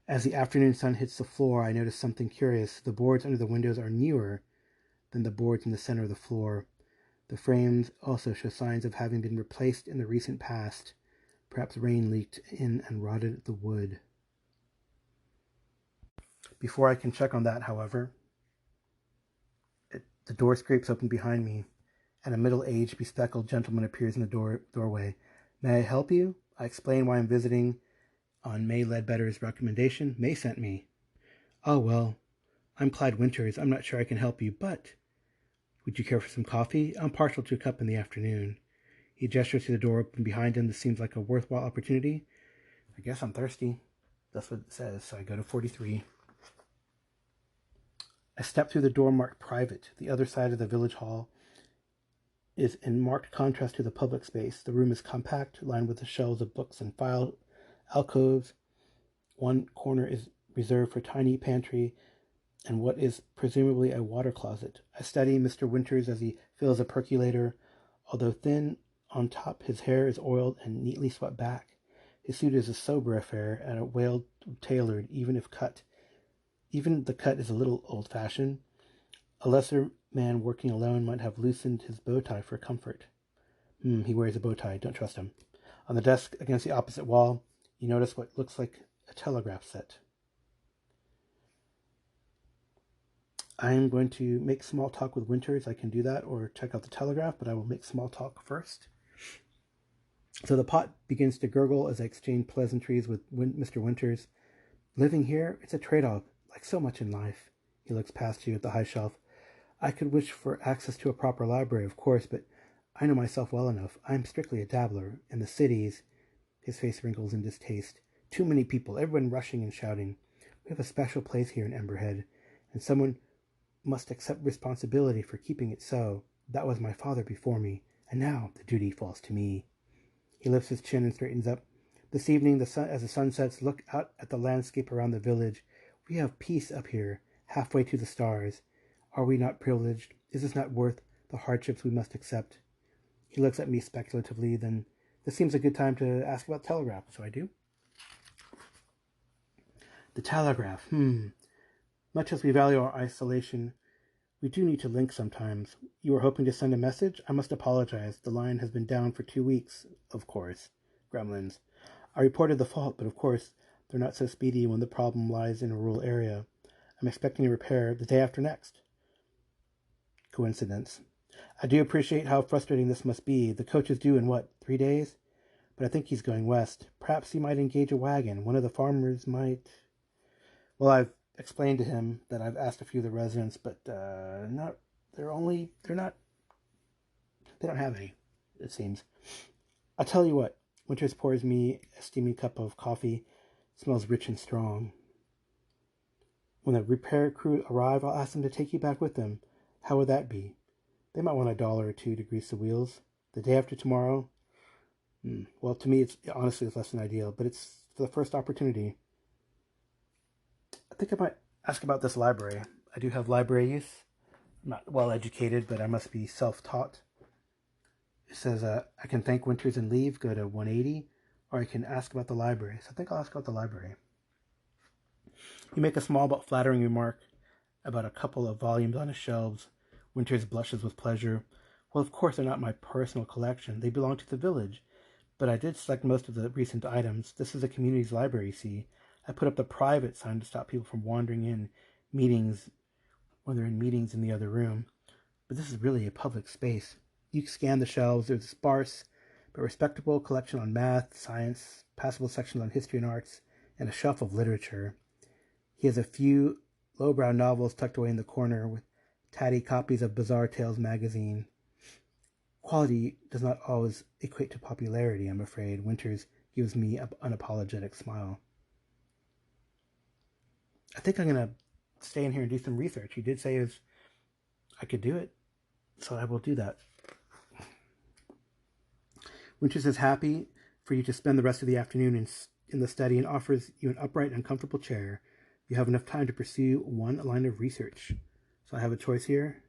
As the afternoon sun hits the floor, I notice something curious. The boards under the windows are newer than the boards in the center of the floor. The frames also show signs of having been replaced in the recent past. Perhaps rain leaked in and rotted the wood. Before I can check on that, however, the door scrapes open behind me, and a middle-aged, bespectacled gentleman appears in the doorway. May I help you? I explain why I'm visiting on May Ledbetter's recommendation. May sent me. Oh, well, I'm Clyde Winters. I'm not sure I can help you, but would you care for some coffee? I'm partial to a cup in the afternoon. He gestures to the door open behind him. This seems like a worthwhile opportunity. I guess I'm thirsty. That's what it says, so I go to 43. I step through the door marked private. The other side of the village hall is in marked contrast to the public space. The room is compact, lined with the shelves of books and file alcoves. One corner is reserved for a tiny pantry and what is presumably a water closet. I study Mr. Winters as he fills a percolator. Although thin on top, his hair is oiled and neatly swept back. His suit is a sober affair and a well-tailored, even if cut. Even the cut is a little old-fashioned. A lesser man working alone might have loosened his bow tie for comfort. He wears a bow tie. Don't trust him. On the desk against the opposite wall, you notice what looks like a telegraph set. I'm going to make small talk with Winters. I can do that or check out the telegraph, but I will make small talk first. So the pot begins to gurgle as I exchange pleasantries with Mr. Winters. Living here, it's a trade-off, like so much in life. He looks past you at the high shelf. I could wish for access to a proper library, of course, but I know myself well enough. I'm strictly a dabbler. In the cities, his face wrinkles in distaste. Too many people, everyone rushing and shouting. We have a special place here in Emberhead, and someone must accept responsibility for keeping it so. That was my father before me, and now the duty falls to me. He lifts his chin and straightens up. This evening, as the sun sets, look out at the landscape around the village. We have peace up here, halfway to the stars. Are we not privileged? Is this not worth the hardships we must accept? He looks at me speculatively, then this seems a good time to ask about the telegraph, so I do. The telegraph, Much as we value our isolation, we do need to link sometimes. You were hoping to send a message? I must apologize. The line has been down for 2 weeks, of course. Gremlins. I reported the fault, but of course, they're not so speedy when the problem lies in a rural area. I'm expecting a repair the day after next. Coincidence. I do appreciate how frustrating this must be. The coach is due in, 3 days? But I think he's going west. Perhaps he might engage a wagon. One of the farmers might... Well, I've explained to him that I've asked a few of the residents, but they don't have any, it seems. I'll tell you what, Winters pours me a steaming cup of coffee. It smells rich and strong. When the repair crew arrive, I'll ask them to take you back with them. How would that be? They might want $1 or $2 to grease the wheels. The day after tomorrow? Well, to me, it's less than ideal, but it's for the first opportunity. I think I might ask about this library. I do have library use. I'm not well educated, but I must be self-taught. It says I can thank Winters and leave, go to 180, or I can ask about the library. So I think I'll ask about the library. You make a small but flattering remark about a couple of volumes on his shelves. Winters blushes with pleasure. Well, of course, they're not my personal collection. They belong to the village. But I did select most of the recent items. This is a community's library, you see. I put up the private sign to stop people from wandering in meetings when they're in meetings in the other room. But this is really a public space. You scan the shelves. There's a sparse but respectable collection on math, science, passable sections on history and arts, and a shelf of literature. He has a few lowbrow novels tucked away in the corner with tatty copies of Bizarre Tales magazine. Quality does not always equate to popularity, I'm afraid. Winters gives me an unapologetic smile. I think I'm going to stay in here and do some research. He did say I could do it, so I will do that. Winters is happy for you to spend the rest of the afternoon in the study and offers you an upright and comfortable chair. You have enough time to pursue one line of research. So I have a choice here.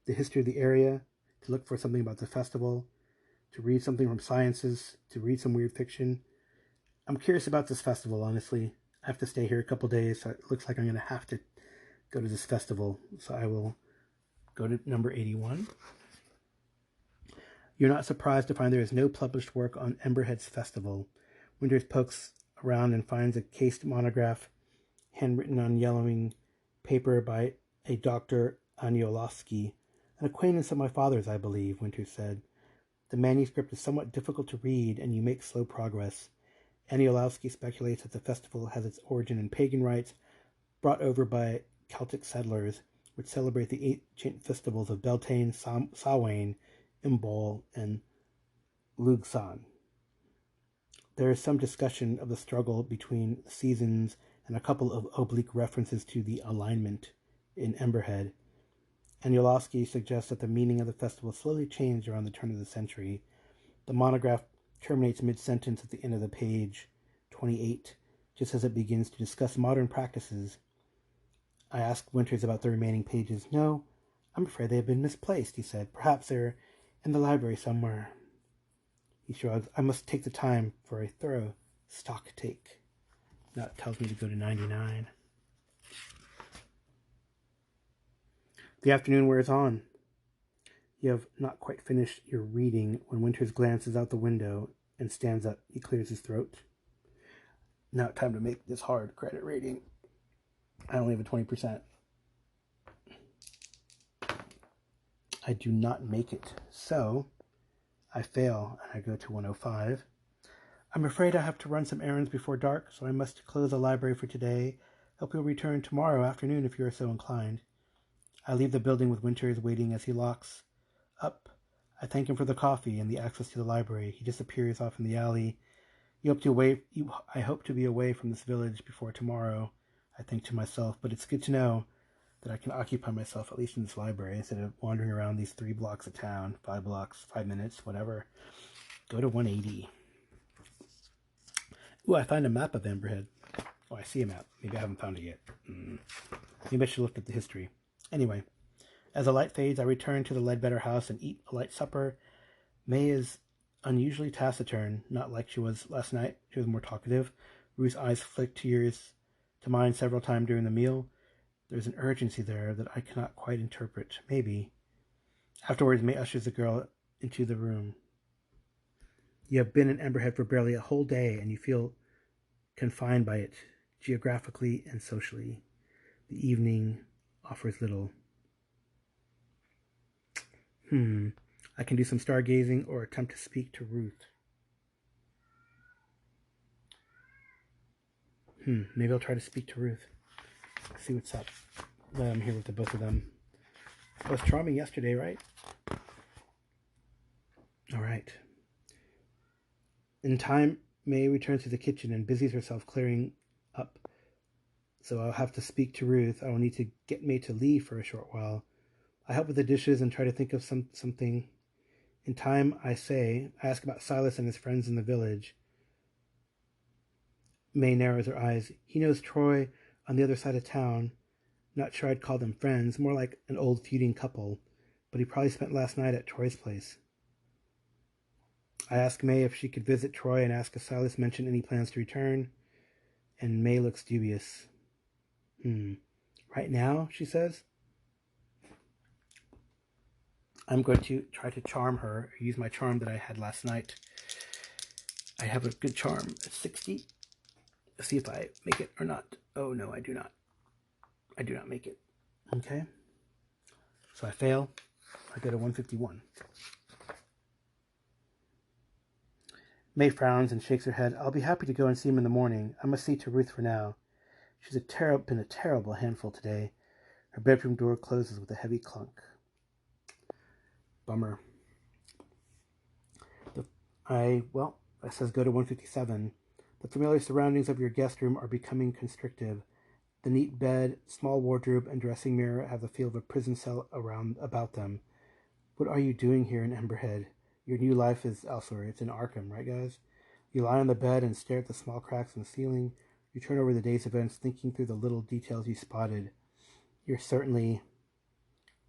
The history of the area, to look for something about the festival, to read something from sciences, to read some weird fiction. I'm curious about this festival, honestly. I have to stay here a couple days, so it looks like I'm going to have to go to this festival. So I will go to number 81. You're not surprised to find there is no published work on Emberhead's festival. Winters pokes around and finds a cased monograph, handwritten on yellowing paper by a Dr. Aniolowski, an acquaintance of my father's, I believe, Winters said. The manuscript is somewhat difficult to read, and you make slow progress. Aniolowski speculates that the festival has its origin in pagan rites brought over by Celtic settlers, which celebrate the ancient festivals of Beltane, Samhain, Imbolc, and Lugsan. There is some discussion of the struggle between seasons and a couple of oblique references to the alignment in Emberhead. Aniolowski suggests that the meaning of the festival slowly changed around the turn of the century. The monograph terminates mid-sentence at the end of the page 28, just as it begins to discuss modern practices. I asked Winters about the remaining pages. No, I'm afraid they have been misplaced, he said. Perhaps they're in the library somewhere. He shrugs. I must take the time for a thorough stock take. Now it tells me to go to 99. The afternoon wears on. You have not quite finished your reading when Winters glances out the window and stands up. He clears his throat. Now time to make this hard credit rating. I only have a 20%. I do not make it. So I fail and I go to 105. I'm afraid I have to run some errands before dark, so I must close the library for today. Hope you'll return tomorrow afternoon if you are so inclined. I leave the building with Winters waiting as he locks up. I thank him for the coffee and the access to the library. He disappears off in the alley. I hope to be away from this village before tomorrow, I think to myself, but it's good to know that I can occupy myself at least in this library instead of wandering around these 3 blocks of town, 5 blocks, 5 minutes, whatever. Go to 180. Ooh, I find a map of Emberhead. Oh, I see a map. Maybe I haven't found it yet. Maybe I should look at the history. Anyway, as the light fades, I return to the Ledbetter house and eat a light supper. May is unusually taciturn, not like she was last night. She was more talkative. Ruth's eyes flicked tears to mine several times during the meal. There's an urgency there that I cannot quite interpret. Maybe. Afterwards, May ushers the girl into the room. You have been in Emberhead for barely a whole day, and you feel confined by it, geographically and socially. The evening offers little. I can do some stargazing or attempt to speak to Ruth. Maybe I'll try to speak to Ruth. See what's up. I'm here with the both of them. I was charming yesterday, right? All right. In time, May returns to the kitchen and busies herself clearing up. So I'll have to speak to Ruth. I will need to get May to leave for a short while. I help with the dishes and try to think of something. In time, I ask about Silas and his friends in the village. May narrows her eyes. He knows Troy on the other side of town. Not sure I'd call them friends, more like an old feuding couple, but he probably spent last night at Troy's place. I ask May if she could visit Troy and ask if Silas mentioned any plans to return, and May looks dubious. Right now, she says. I'm going to try to charm her, use my charm that I had last night. I have a good charm at 60. Let's see if I make it or not. Oh, no, I do not. I do not make it. Okay. So I fail. I go to 151. May frowns and shakes her head. I'll be happy to go and see him in the morning. I must see to Ruth for now. She's been a terrible handful today. Her bedroom door closes with a heavy clunk. Bummer. It says go to 157. The familiar surroundings of your guest room are becoming constrictive. The neat bed, small wardrobe, and dressing mirror have the feel of a prison cell about them. What are you doing here in Emberhead? Your new life is elsewhere. It's in Arkham, right, guys? You lie on the bed and stare at the small cracks in the ceiling. You turn over the day's events, thinking through the little details you spotted. You're certainly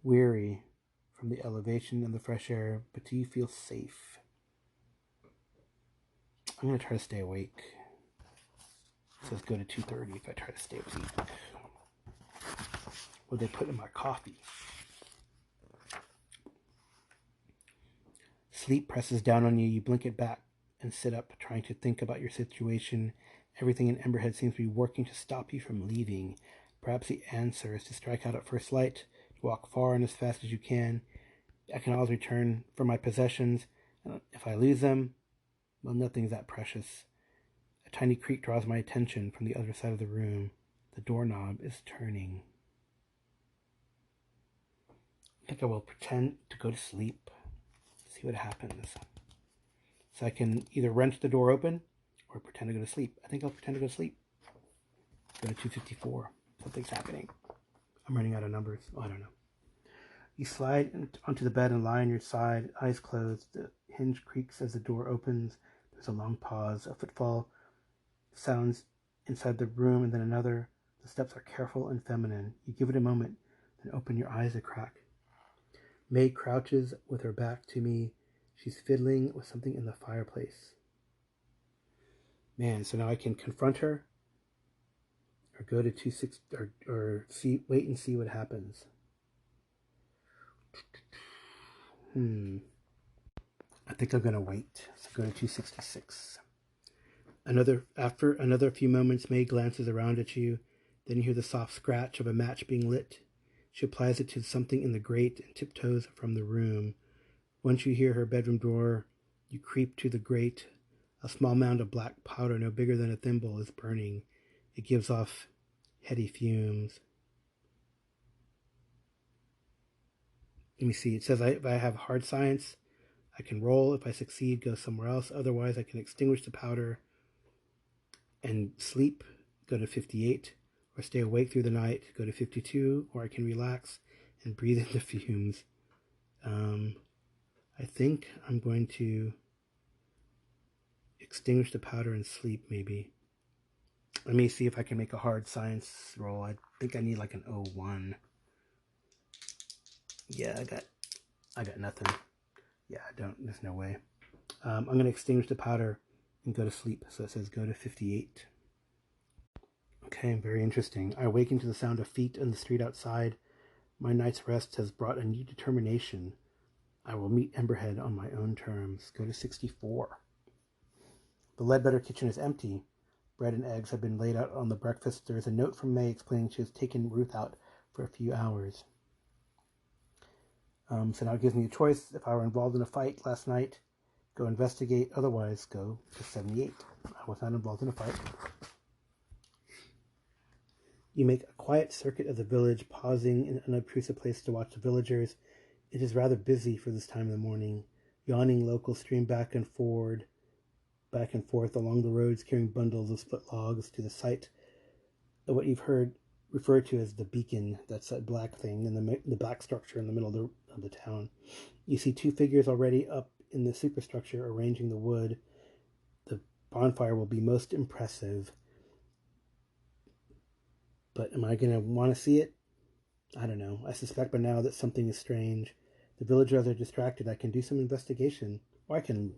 weary from the elevation and the fresh air, but do you feel safe? I'm going to try to stay awake. It says go to 2:30 if I try to stay awake. What they put in my coffee? Sleep presses down on you. You blink it back and sit up, trying to think about your situation. Everything in Emberhead seems to be working to stop you from leaving. Perhaps the answer is to strike out at first light, to walk far and as fast as you can. I can always return for my possessions, and if I lose them, well, nothing's that precious. A tiny creak draws my attention from the other side of the room. The doorknob is turning. I think I will pretend to go to sleep. See what happens. So I can either wrench the door open or pretend to go to sleep. I think I'll pretend to go to sleep. Go to 254. Something's happening. I'm running out of numbers. Oh, I don't know. You slide onto the bed and lie on your side, eyes closed. The hinge creaks as the door opens. There's a long pause. A footfall sounds inside the room and then another. The steps are careful and feminine. You give it a moment, then open your eyes a crack. May crouches with her back to me. She's fiddling with something in the fireplace. Man, so now I can confront her or go to 26 or wait and see what happens. I think I'm gonna wait. So go to 266. After another few moments, May glances around at you. Then you hear the soft scratch of a match being lit. She applies it to something in the grate and tiptoes from the room. Once you hear her bedroom door, you creep to the grate. A small mound of black powder, no bigger than a thimble, is burning. It gives off heady fumes. Let me see. It says if I have hard science, I can roll. If I succeed, go somewhere else. Otherwise, I can extinguish the powder and sleep, go to 58, or stay awake through the night, go to 52, or I can relax and breathe in the fumes. I think I'm going to extinguish the powder and sleep, maybe. Let me see if I can make a hard science roll. I think I need like an 01. Yeah, I got nothing. Yeah, there's no way. I'm going to extinguish the powder and go to sleep. So it says go to 58. Okay, very interesting. I awaken to the sound of feet in the street outside. My night's rest has brought a new determination. I will meet Emberhead on my own terms. Go to 64. The Ledbetter kitchen is empty. Bread and eggs have been laid out on the breakfast. There is a note from May explaining she has taken Ruth out for a few hours. So now it gives me a choice. If I were involved in a fight last night, go investigate. Otherwise, go to 78. I was not involved in a fight. You make a quiet circuit of the village, pausing in an unobtrusive place to watch the villagers. It is rather busy for this time of the morning. Yawning locals stream back and forth along the roads, carrying bundles of split logs to the site of what you've heard referred to as the beacon. That's that black thing in the black structure in the middle of the town. You see two figures already up in the superstructure arranging the wood. The bonfire will be most impressive. But am I going to want to see it? I don't know. I suspect by now that something is strange. The villagers are distracted. I can do some investigation. Or I can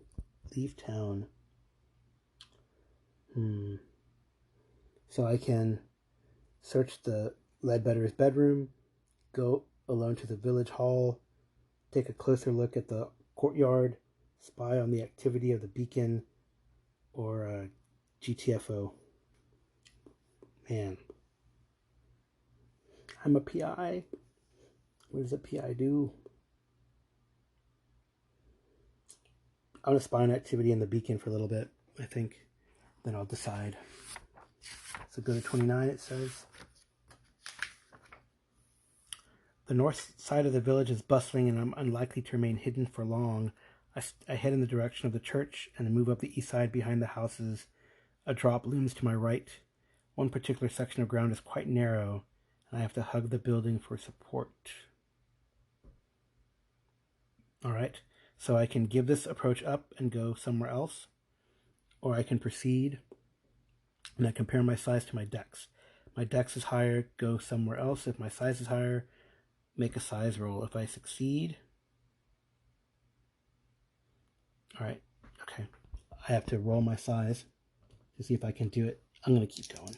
leave town. So I can search the Ledbetter's bedroom, go alone to the village hall, take a closer look at the courtyard, spy on the activity of the beacon, or GTFO. Man. I'm a PI. What does a PI do? I'm going to spy on activity in the beacon for a little bit, I think. Then I'll decide. So go to 29, it says. The north side of the village is bustling, and I'm unlikely to remain hidden for long. I head in the direction of the church and then move up the east side behind the houses. A drop looms to my right. One particular section of ground is quite narrow, and I have to hug the building for support. All right, so I can give this approach up and go somewhere else, or I can proceed and I compare my size to my dex. My dex is higher, go somewhere else. If my size is higher, make a size roll. If I succeed, all right, okay, I have to roll my size to see if I can do it. I'm going to keep going.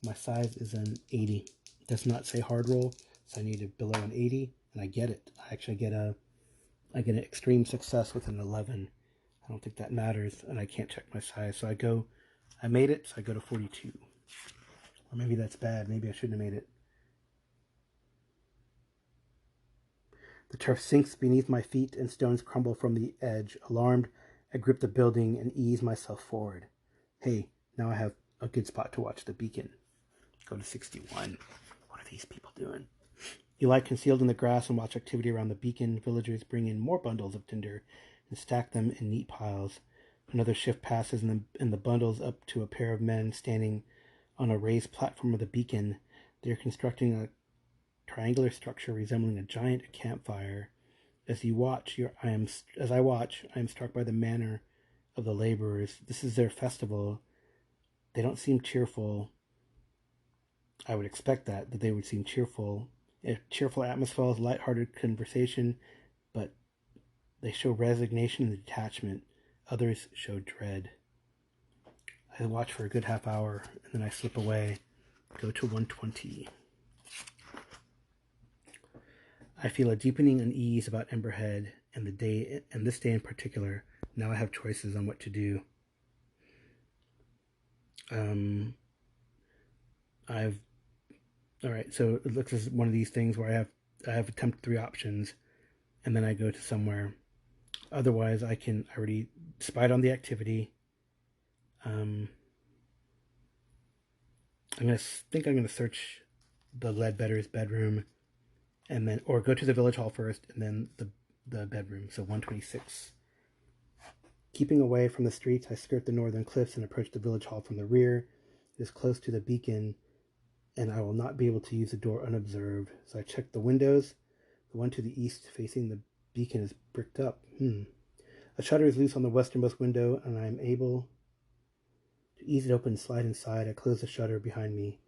My size is an 80. It does not say hard roll, so I need to below an 80, and I get it. I actually get an extreme success with an 11. I don't think that matters, and I can't check my size, so I made it, so I go to 42. Or maybe that's bad. Maybe I shouldn't have made it. The turf sinks beneath my feet and stones crumble from the edge. Alarmed, I grip the building and ease myself forward. Hey, now I have a good spot to watch the beacon. Go to 61. What are these people doing? You lie concealed in the grass and watch activity around the beacon. Villagers bring in more bundles of tinder and stack them in neat piles. Another shift passes and the bundles up to a pair of men standing on a raised platform of the beacon. They are constructing a triangular structure resembling a giant campfire. As I watch, I am struck by the manner of the laborers. This is their festival. They don't seem cheerful. I would expect that they would seem cheerful. A cheerful atmosphere, lighthearted conversation, but they show resignation and detachment. Others show dread. I watch for a good half hour, and then I slip away. Go to 120. I feel a deepening unease about Emberhead and this day in particular. Now I have choices on what to do. All right, so it looks as one of these things where I have attempted 3 options, and then I go to somewhere. Otherwise, I already spied on the activity. I'm gonna search the Ledbetter's bedroom, and then or go to the village hall first, and then the bedroom. So 126. Keeping away from the streets, I skirt the northern cliffs and approach the village hall from the rear. It is close to the beacon, and I will not be able to use the door unobserved. So I check the windows. The one to the east facing the beacon is bricked up. A shutter is loose on the westernmost window, and I am able to ease it open and slide inside. I close the shutter behind me.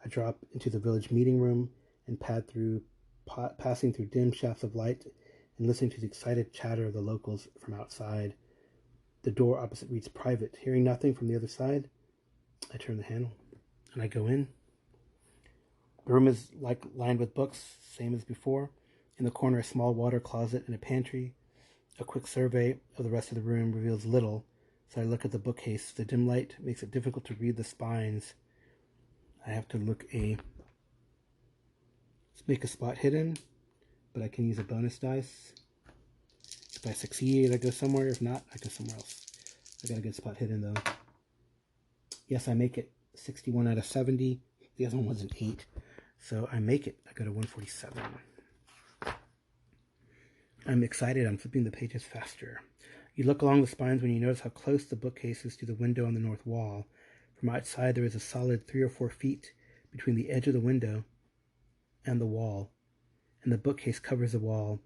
I drop into the village meeting room and passing through dim shafts of light and listening to the excited chatter of the locals from outside. The door opposite reads private. Hearing nothing from the other side, I turn the handle and I go in. The room is lined with books, same as before. In the corner, a small water closet and a pantry. A quick survey of the rest of the room reveals little, so I look at the bookcase. The dim light makes it difficult to read the spines. I have to make a spot hidden, but I can use a bonus dice. If I succeed, I go somewhere. If not, I go somewhere else. I got a good spot hidden, though. Yes, I make it. 61 out of 70. The other one was an 8. So I make it. I go to 147. I'm excited. I'm flipping the pages faster. You look along the spines when you notice how close the bookcase is to the window on the north wall. From outside, there is a solid 3 or 4 feet between the edge of the window and the wall, and the bookcase covers the wall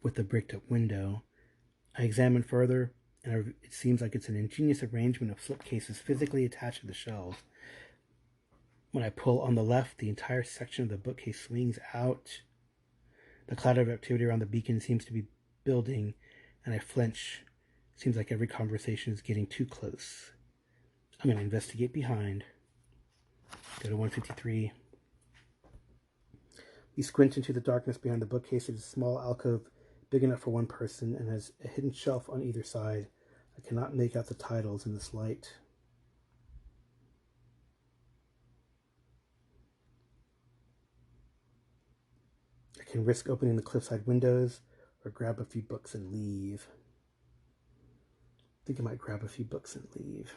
with the bricked-up window. I examine further, and it seems like it's an ingenious arrangement of slipcases physically attached to the shelves. When I pull on the left, the entire section of the bookcase swings out. The cloud of activity around the beacon seems to be building, and I flinch. It seems like every conversation is getting too close. I'm going to investigate behind. Go to 153. You squint into the darkness behind the bookcase. It is a small alcove, big enough for one person, and has a hidden shelf on either side. I cannot make out the titles in this light. I can risk opening the cliffside windows or grab a few books and leave. I think I might grab a few books and leave.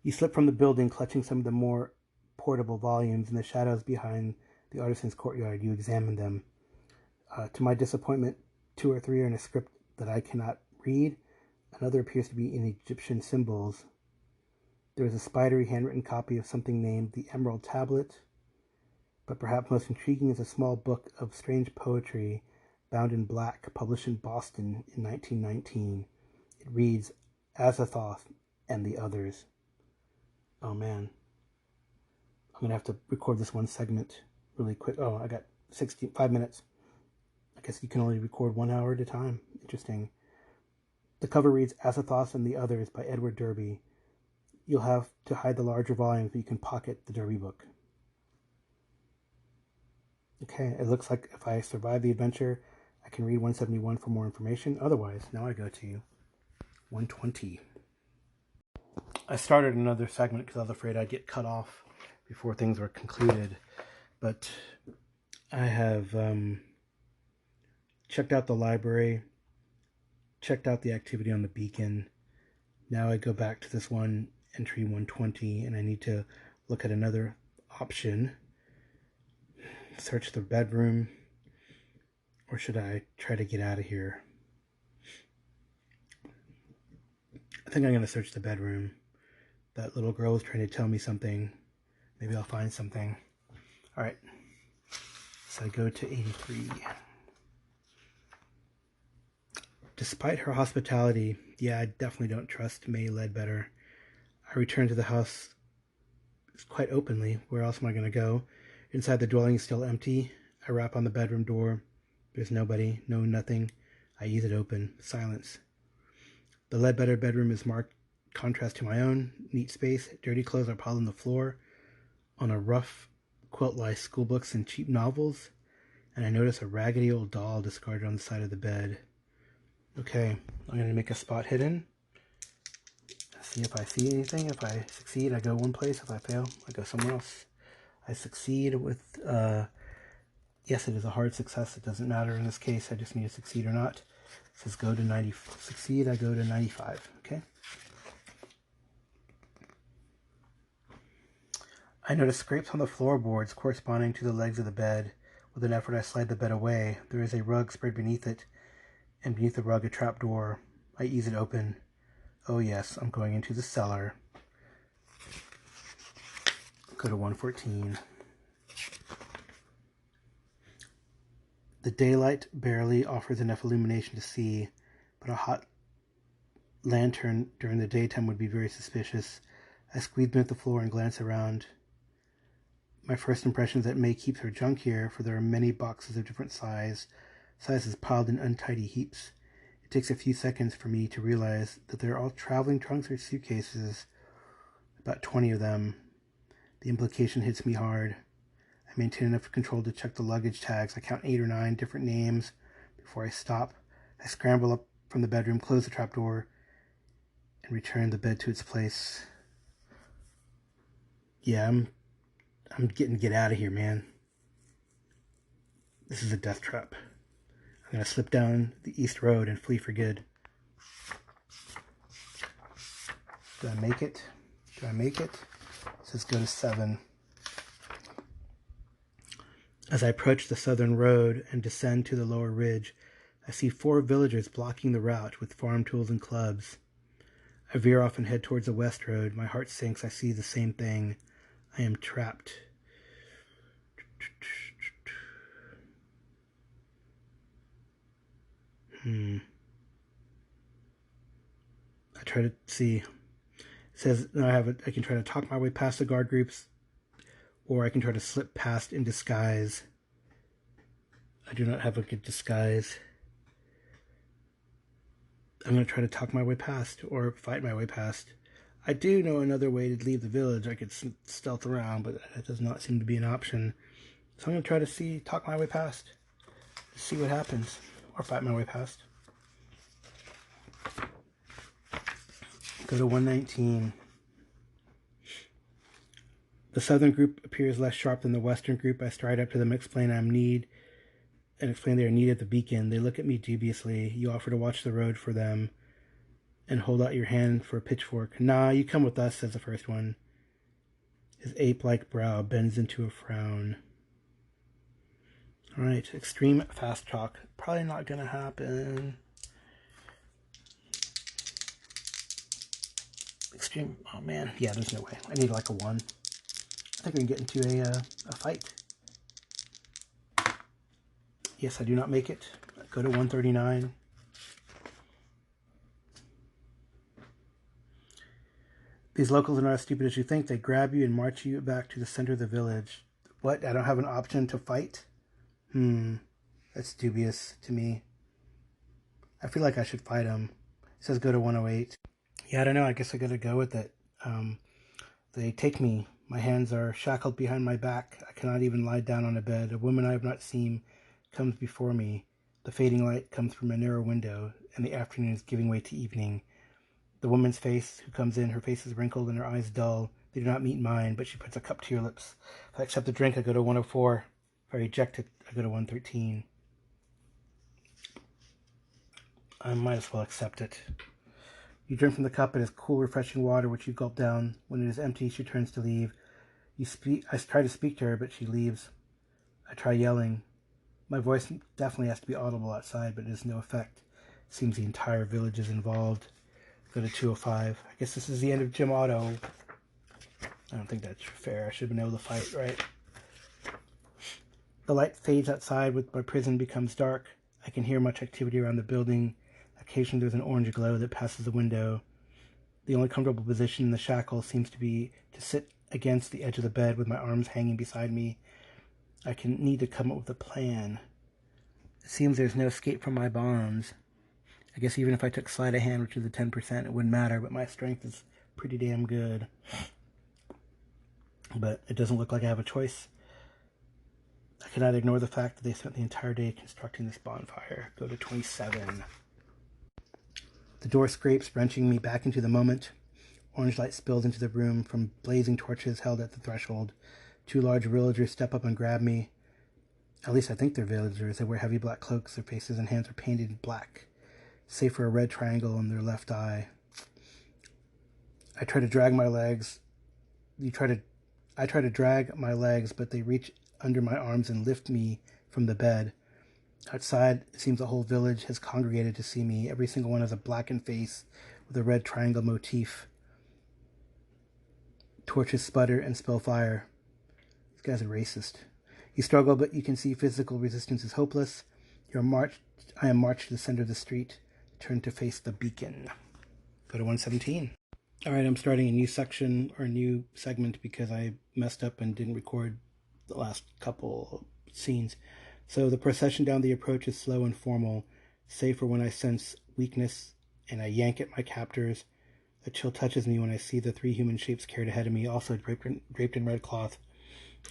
You slip from the building, clutching some of the more portable volumes. In the shadows behind the artisan's courtyard. You examine them. To my disappointment, 2 or 3 are in a script that I cannot read. Another appears to be in Egyptian symbols. There is a spidery handwritten copy of something named the Emerald Tablet. But perhaps most intriguing is a small book of strange poetry bound in black, published in Boston in 1919. It reads, Azathoth and the Others. Oh man. I'm going to have to record this one segment really quick. Oh, I got 5 minutes. I guess you can only record 1 hour at a time. Interesting. The cover reads Azathoth and the Others by Edward Derby. You'll have to hide the larger volumes, but you can pocket the Derby book. Okay, it looks like if I survive the adventure, I can read 171 for more information. Otherwise, now I go to 120. I started another segment because I was afraid I'd get cut off before things were concluded. But I have checked out the library, checked out the activity on the beacon. Now I go back to this one, entry 120, and I need to look at another option. Search the bedroom, or should I try to get out of here? I think I'm going to search the bedroom. That little girl was trying to tell me something. Maybe I'll find something. All right. So I go to 83. Despite her hospitality, I definitely don't trust May Ledbetter. I return to the house quite openly. Where else am I going to go? Inside, the dwelling is still empty. I rap on the bedroom door. There's nobody, nothing. I ease it open. Silence. The Ledbetter bedroom is marked contrast to my own. Neat space. Dirty clothes are piled on the floor. On a rough quilt lie schoolbooks and cheap novels. And I notice a raggedy old doll discarded on the side of the bed. Okay, I'm going to make a spot hidden. See if I see anything. If I succeed, I go one place. If I fail, I go somewhere else. I succeed with, yes, it is a hard success. It doesn't matter in this case. I just need to succeed or not. It says go to 90. Succeed, I go to 95. Okay. I notice scrapes on the floorboards corresponding to the legs of the bed. With an effort, I slide the bed away. There is a rug spread beneath it, and beneath the rug, a trap door. I ease it open. Oh yes, I'm going into the cellar. Go to 114. The daylight barely offers enough illumination to see, but a hot lantern during the daytime would be very suspicious. I squeeze beneath the floor and glance around. My first impression is that May keeps her junk here, for there are many boxes of different sizes piled in untidy heaps. It takes a few seconds for me to realize that they're all traveling trunks or suitcases, about 20 of them. The implication hits me hard. I maintain enough control to check the luggage tags. I count 8 or 9 different names before I stop. I scramble up from the bedroom, close the trapdoor, and return the bed to its place. Yeah, I'm getting to get out of here, man. This is a death trap. I'm going to slip down the east road and flee for good. Do I make it? Do I make it? It says go to 7. As I approach the southern road and descend to the lower ridge, I see 4 villagers blocking the route with farm tools and clubs. I veer off and head towards the west road. My heart sinks. I see the same thing. I am trapped. I try to see. It says I can try to talk my way past the guard groups, or I can try to slip past in disguise. I do not have a good disguise. I'm going to try to talk my way past, or fight my way past. I do know another way to leave the village. I could stealth around, but that does not seem to be an option. So I'm going to try to talk my way past. See what happens, or fight my way past. Go to 119. The southern group appears less sharp than the western group. I stride up to them, explain they are needed at the beacon. They look at me dubiously. You offer to watch the road for them and hold out your hand for a pitchfork. Nah, you come with us, says the first one. His ape-like brow bends into a frown. Alright, extreme fast talk. Probably not gonna happen. Extreme, oh man, yeah, there's no way. I need like a 1. I think we can get into a fight. Yes, I do not make it. Go to 139. These locals are not as stupid as you think. They grab you and march you back to the center of the village. What? I don't have an option to fight? That's dubious to me. I feel like I should fight him. It says go to 108. Yeah, I don't know. I guess I gotta go with it. They take me. My hands are shackled behind my back. I cannot even lie down on a bed. A woman I have not seen comes before me. The fading light comes from a narrow window, and the afternoon is giving way to evening. The woman's face who comes in, her face is wrinkled and her eyes dull. They do not meet mine, but she puts a cup to your lips. If I accept the drink, I go to 104. If I reject it, I go to 113. I might as well accept it. You drink from the cup. It is cool, refreshing water, which you gulp down. When it is empty, she turns to leave. I try to speak to her, but she leaves. I try yelling. My voice definitely has to be audible outside, but it has no effect. It seems the entire village is involved. Go to 205. I guess this is the end of Gym Auto. I don't think that's fair. I should have been able to fight, right? The light fades outside with my prison becomes dark. I can hear much activity around the building. Occasionally there's an orange glow that passes the window. The only comfortable position in the shackle seems to be to sit against the edge of the bed with my arms hanging beside me. I can need to come up with a plan. It seems there's no escape from my bonds. I guess even if I took sleight of hand, which is a 10%, it wouldn't matter, but my strength is pretty damn good. But it doesn't look like I have a choice. I cannot ignore the fact that they spent the entire day constructing this bonfire. Go to 27. The door scrapes, wrenching me back into the moment. Orange light spills into the room from blazing torches held at the threshold. 2 large villagers step up and grab me. At least I think they're villagers. They wear heavy black cloaks. Their faces and hands are painted in black, save for a red triangle on their left eye. I try to drag my legs. I try to drag my legs, but they reach under my arms and lift me from the bed. Outside, it seems the whole village has congregated to see me. Every single one has a blackened face with a red triangle motif. Torches sputter and spill fire. This guy's a racist. You struggle, but you can see physical resistance is hopeless. I am marched to the center of the street. Turn to face the beacon. Go to 117. All right, I'm starting a new section or a new segment because I messed up and didn't record the last couple scenes. So the procession down the approach is slow and formal, save for when I sense weakness and I yank at my captors. A chill touches me when I see the 3 human shapes carried ahead of me, also draped in red cloth.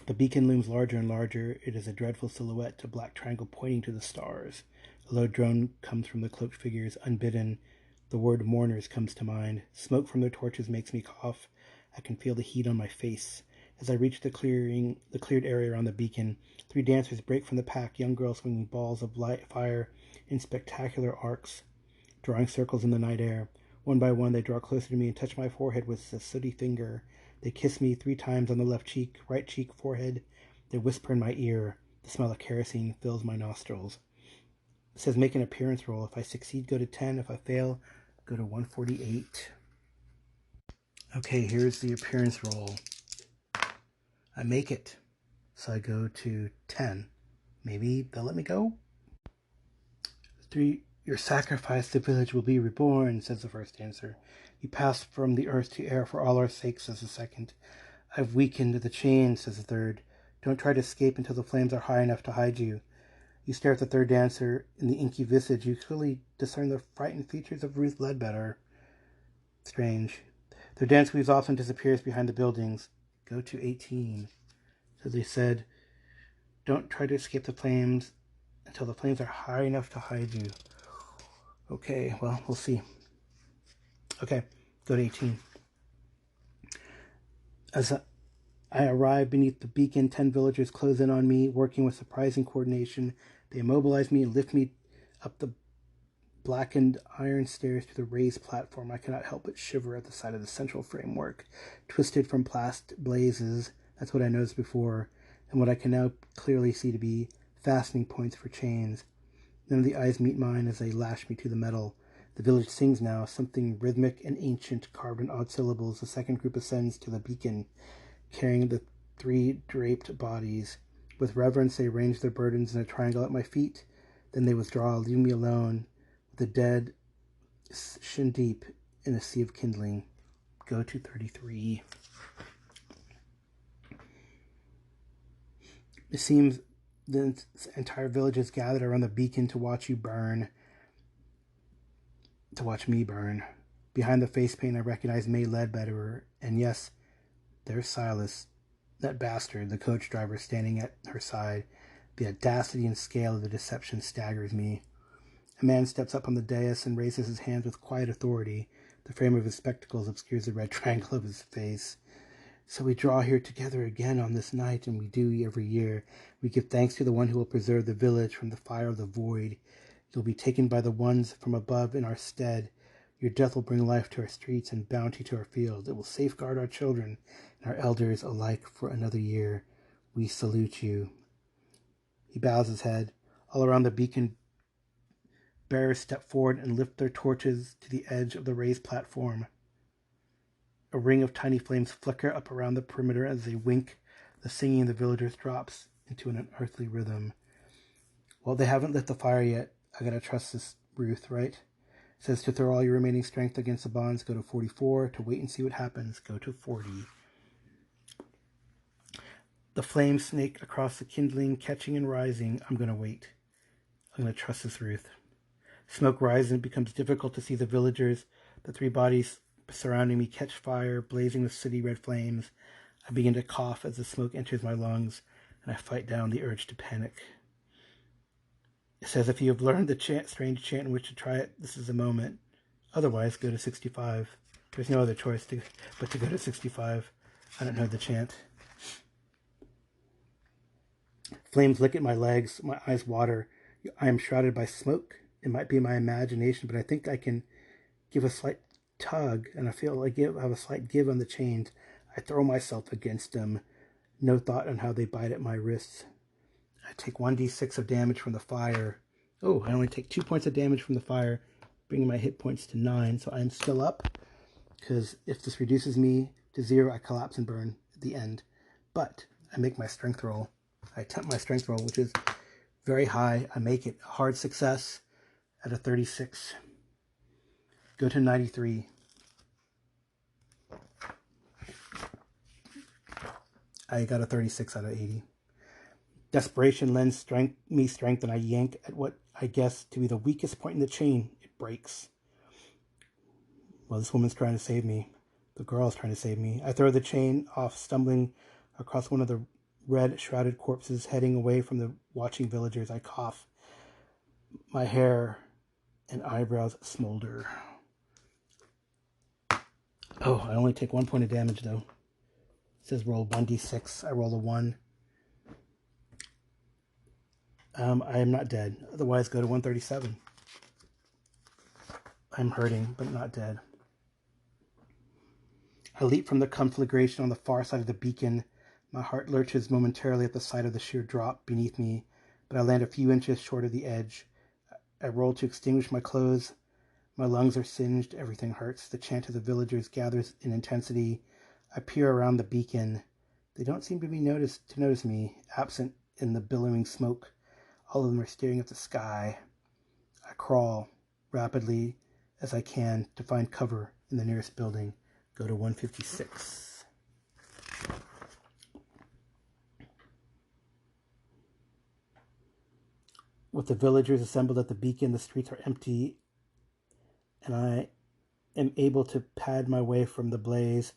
The beacon looms larger and larger. It is a dreadful silhouette, a black triangle pointing to the stars. A low drone comes from the cloaked figures, unbidden. The word mourners comes to mind. Smoke from their torches makes me cough. I can feel the heat on my face. As I reach the cleared area around the beacon, 3 dancers break from the pack, young girls swinging balls of light fire in spectacular arcs, drawing circles in the night air. One by one, they draw closer to me and touch my forehead with a sooty finger. They kiss me 3 times on the left cheek, right cheek, forehead. They whisper in my ear. The smell of kerosene fills my nostrils. It says make an appearance roll. If I succeed, go to 10. If I fail, go to 148. Okay, here's the appearance roll. I make it. So I go to 10. Maybe they'll let me go? 3. Your sacrifice, the village will be reborn, says the first dancer. You pass from the earth to air for all our sakes, says the second. I've weakened the chain, says the third. Don't try to escape until the flames are high enough to hide you. You stare at the third dancer. In the inky visage, you clearly discern the frightened features of Ruth Ledbetter. Strange. Their dance weaves off and disappears behind the buildings. Go to 18. So they said, don't try to escape the flames until the flames are high enough to hide you. Okay, well, we'll see. Okay, go to 18. As I arrive beneath the beacon, 10 villagers close in on me, working with surprising coordination. They immobilize me and lift me up the blackened iron stairs to the raised platform. I cannot help but shiver at the sight of the central framework, twisted from blazes. That's what I noticed before, and what I can now clearly see to be fastening points for chains. None of the eyes meet mine as they lash me to the metal. The village sings now, something rhythmic and ancient, carved in odd syllables. The second group ascends to the beacon, carrying the 3 draped bodies. With reverence, they arrange their burdens in a triangle at my feet. Then they withdraw, leaving me alone, with the dead shin deep in a sea of kindling. Go to 33. It seems the entire village is gathered around the beacon to watch you burn, to watch me burn. Behind the face paint, I recognize May Ledbetter, and yes, there's Silas, that bastard, the coach driver standing at her side. The audacity and scale of the deception staggers me. A man steps up on the dais and raises his hands with quiet authority. The frame of his spectacles obscures the red triangle of his face. So we draw here together again on this night, and we do every year. We give thanks to the one who will preserve the village from the fire of the void. You'll be taken by the ones from above in our stead. Your death will bring life to our streets and bounty to our fields. It will safeguard our children and our elders alike for another year. We salute you. He bows his head. All around the beacon, bearers step forward and lift their torches to the edge of the raised platform. A ring of tiny flames flicker up around the perimeter as they wink. The singing of the villagers drops into an unearthly rhythm. Well, they haven't lit the fire yet. I gotta trust this Ruth, right? It says to throw all your remaining strength against the bonds, go to 44. To wait and see what happens, go to 40. The flames snake across the kindling, catching and rising. I'm gonna wait. I'm gonna trust this Ruth. Smoke rises and it becomes difficult to see the villagers. The 3 bodies surrounding me catch fire, blazing with sooty red flames. I begin to cough as the smoke enters my lungs, and I fight down the urge to panic. It says if you have learned the strange chant in which to try it, this is the moment. Otherwise, go to 65. There's no other choice but to go to 65. I don't know the chant. Flames lick at my legs. My eyes water. I am shrouded by smoke. It might be my imagination, but I think I can give a slight tug, and I feel like I have a slight give on the chains. I throw myself against them. No thought on how they bite at my wrists. I take 1d6 of damage from the fire. Oh, I only take 2 points of damage from the fire, bringing my hit points to 9, so I'm still up, because if this reduces me to 0, I collapse and burn at the end. But I make my strength roll. I attempt my strength roll, which is very high. I make it a hard success at a 36. Go to 93. I got a 36 out of 80. Desperation lends me strength, and I yank at what I guess to be the weakest point in the chain. It breaks. Well, this woman's trying to save me. The girl's trying to save me. I throw the chain off, stumbling across one of the red shrouded corpses, heading away from the watching villagers. I cough. My hair and eyebrows smolder. Oh, I only take 1 point of damage, though. It says roll 1d6. I roll a 1. I am not dead. Otherwise, go to 137. I'm hurting, but not dead. I leap from the conflagration on the far side of the beacon. My heart lurches momentarily at the sight of the sheer drop beneath me, but I land a few inches short of the edge. I roll to extinguish my clothes. My lungs are singed. Everything hurts. The chant of the villagers gathers in intensity. I peer around the beacon. They don't seem to notice me, absent in the billowing smoke. All of them are staring at the sky. I crawl rapidly as I can to find cover in the nearest building. Go to 156. With the villagers assembled at the beacon, the streets are empty, and I am able to pad my way from the blaze.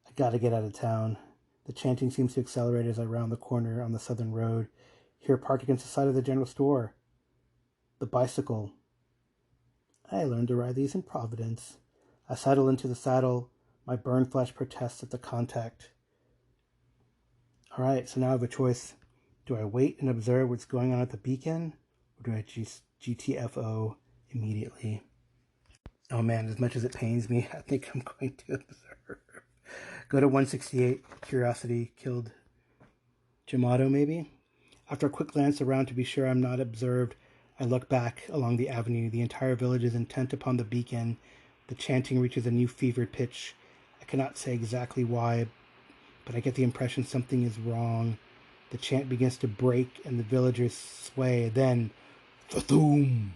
I gotta get out of town. The chanting seems to accelerate as I round the corner on the southern road. Here, parked against the side of the general store. The bicycle. I learned to ride these in Providence. I settle into the saddle. My burned flesh protests at the contact. All right, so now I have a choice. Do I wait and observe what's going on at the beacon, or do I GTFO immediately? Oh man, as much as it pains me, I think I'm going to observe. Go to 168. Curiosity killed Jamato, maybe? After a quick glance around to be sure I'm not observed, I look back along the avenue. The entire village is intent upon the beacon. The chanting reaches a new fevered pitch. I cannot say exactly why, but I get the impression something is wrong. The chant begins to break and the villagers sway. Then, Fathoom!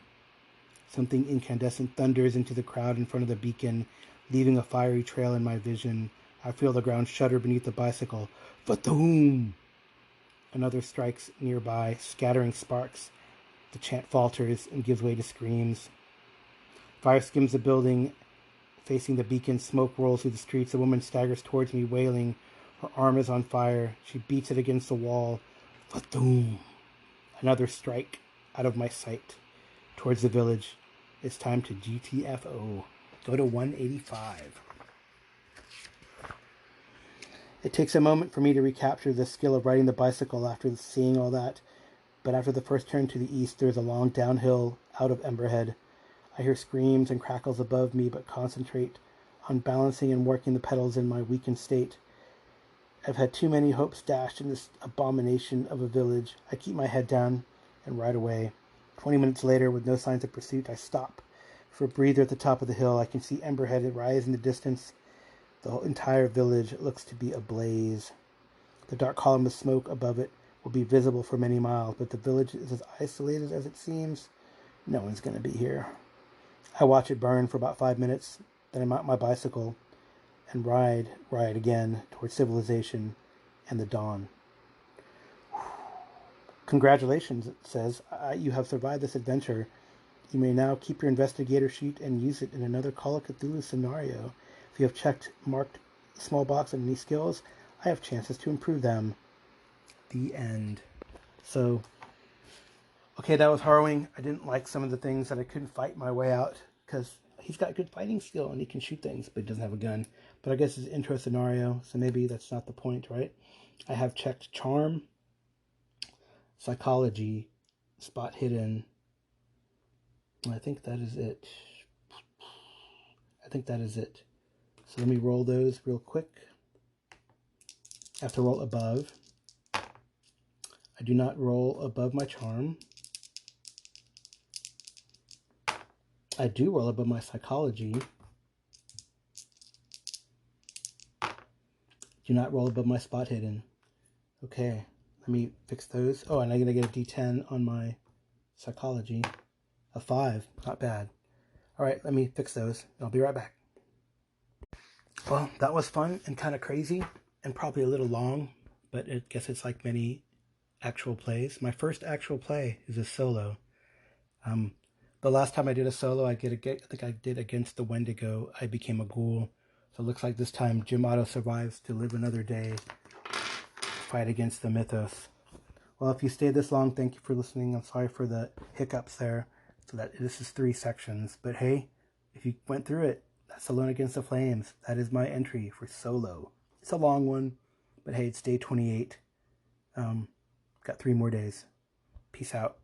Something incandescent thunders into the crowd in front of the beacon, leaving a fiery trail in my vision. I feel the ground shudder beneath the bicycle. Fathoom! Another strikes nearby, scattering sparks. The chant falters and gives way to screams. Fire skims the building. Facing the beacon, smoke rolls through the streets. A woman staggers towards me, wailing. Her arm is on fire. She beats it against the wall. Fathoom! Another strike out of my sight. Towards the village. It's time to GTFO. Go to 185. It takes a moment for me to recapture the skill of riding the bicycle after seeing all that. But after the first turn to the east, there is a long downhill out of Emberhead. I hear screams and crackles above me, but concentrate on balancing and working the pedals in my weakened state. I've had too many hopes dashed in this abomination of a village. I keep my head down and ride away. 20 minutes later, with no signs of pursuit, I stop. For a breather at the top of the hill, I can see Emberhead rise in the distance. The entire village looks to be ablaze. The dark column of smoke above it will be visible for many miles, but the village is as isolated as it seems. No one's going to be here. I watch it burn for about 5 minutes, then I mount my bicycle and ride again towards civilization and the dawn. Congratulations, it says. You have survived this adventure. You may now keep your investigator sheet and use it in another Call of Cthulhu scenario. If you have marked small box and any skills, I have chances to improve them. The end. So, okay, that was harrowing. I didn't like some of the things that I couldn't fight my way out because he's got good fighting skill and he can shoot things, but he doesn't have a gun. But I guess it's an intro scenario, so maybe that's not the point, right? I have checked charm, psychology, spot hidden. I think that is it. So let me roll those real quick. I have to roll above. I do not roll above my charm. I do roll above my psychology. Do not roll above my spot hidden. Okay, let me fix those. Oh, and I'm going to get a D10 on my psychology. A 5, not bad. All right, let me fix those. I'll be right back. Well, that was fun and kind of crazy and probably a little long, but I guess it's like many actual plays. My first actual play is a solo. The last time I did a solo, I think I did Against the Wendigo. I became a ghoul. So it looks like this time Jim Otto survives to live another day, fight against the mythos. Well, if you stayed this long, thank you for listening. I'm sorry for the hiccups there. So that this is 3 sections. But hey, if you went through it, that's Alone Against the Flames. That is my entry for solo. It's a long one, but hey, it's day 28. Got 3 more days. Peace out.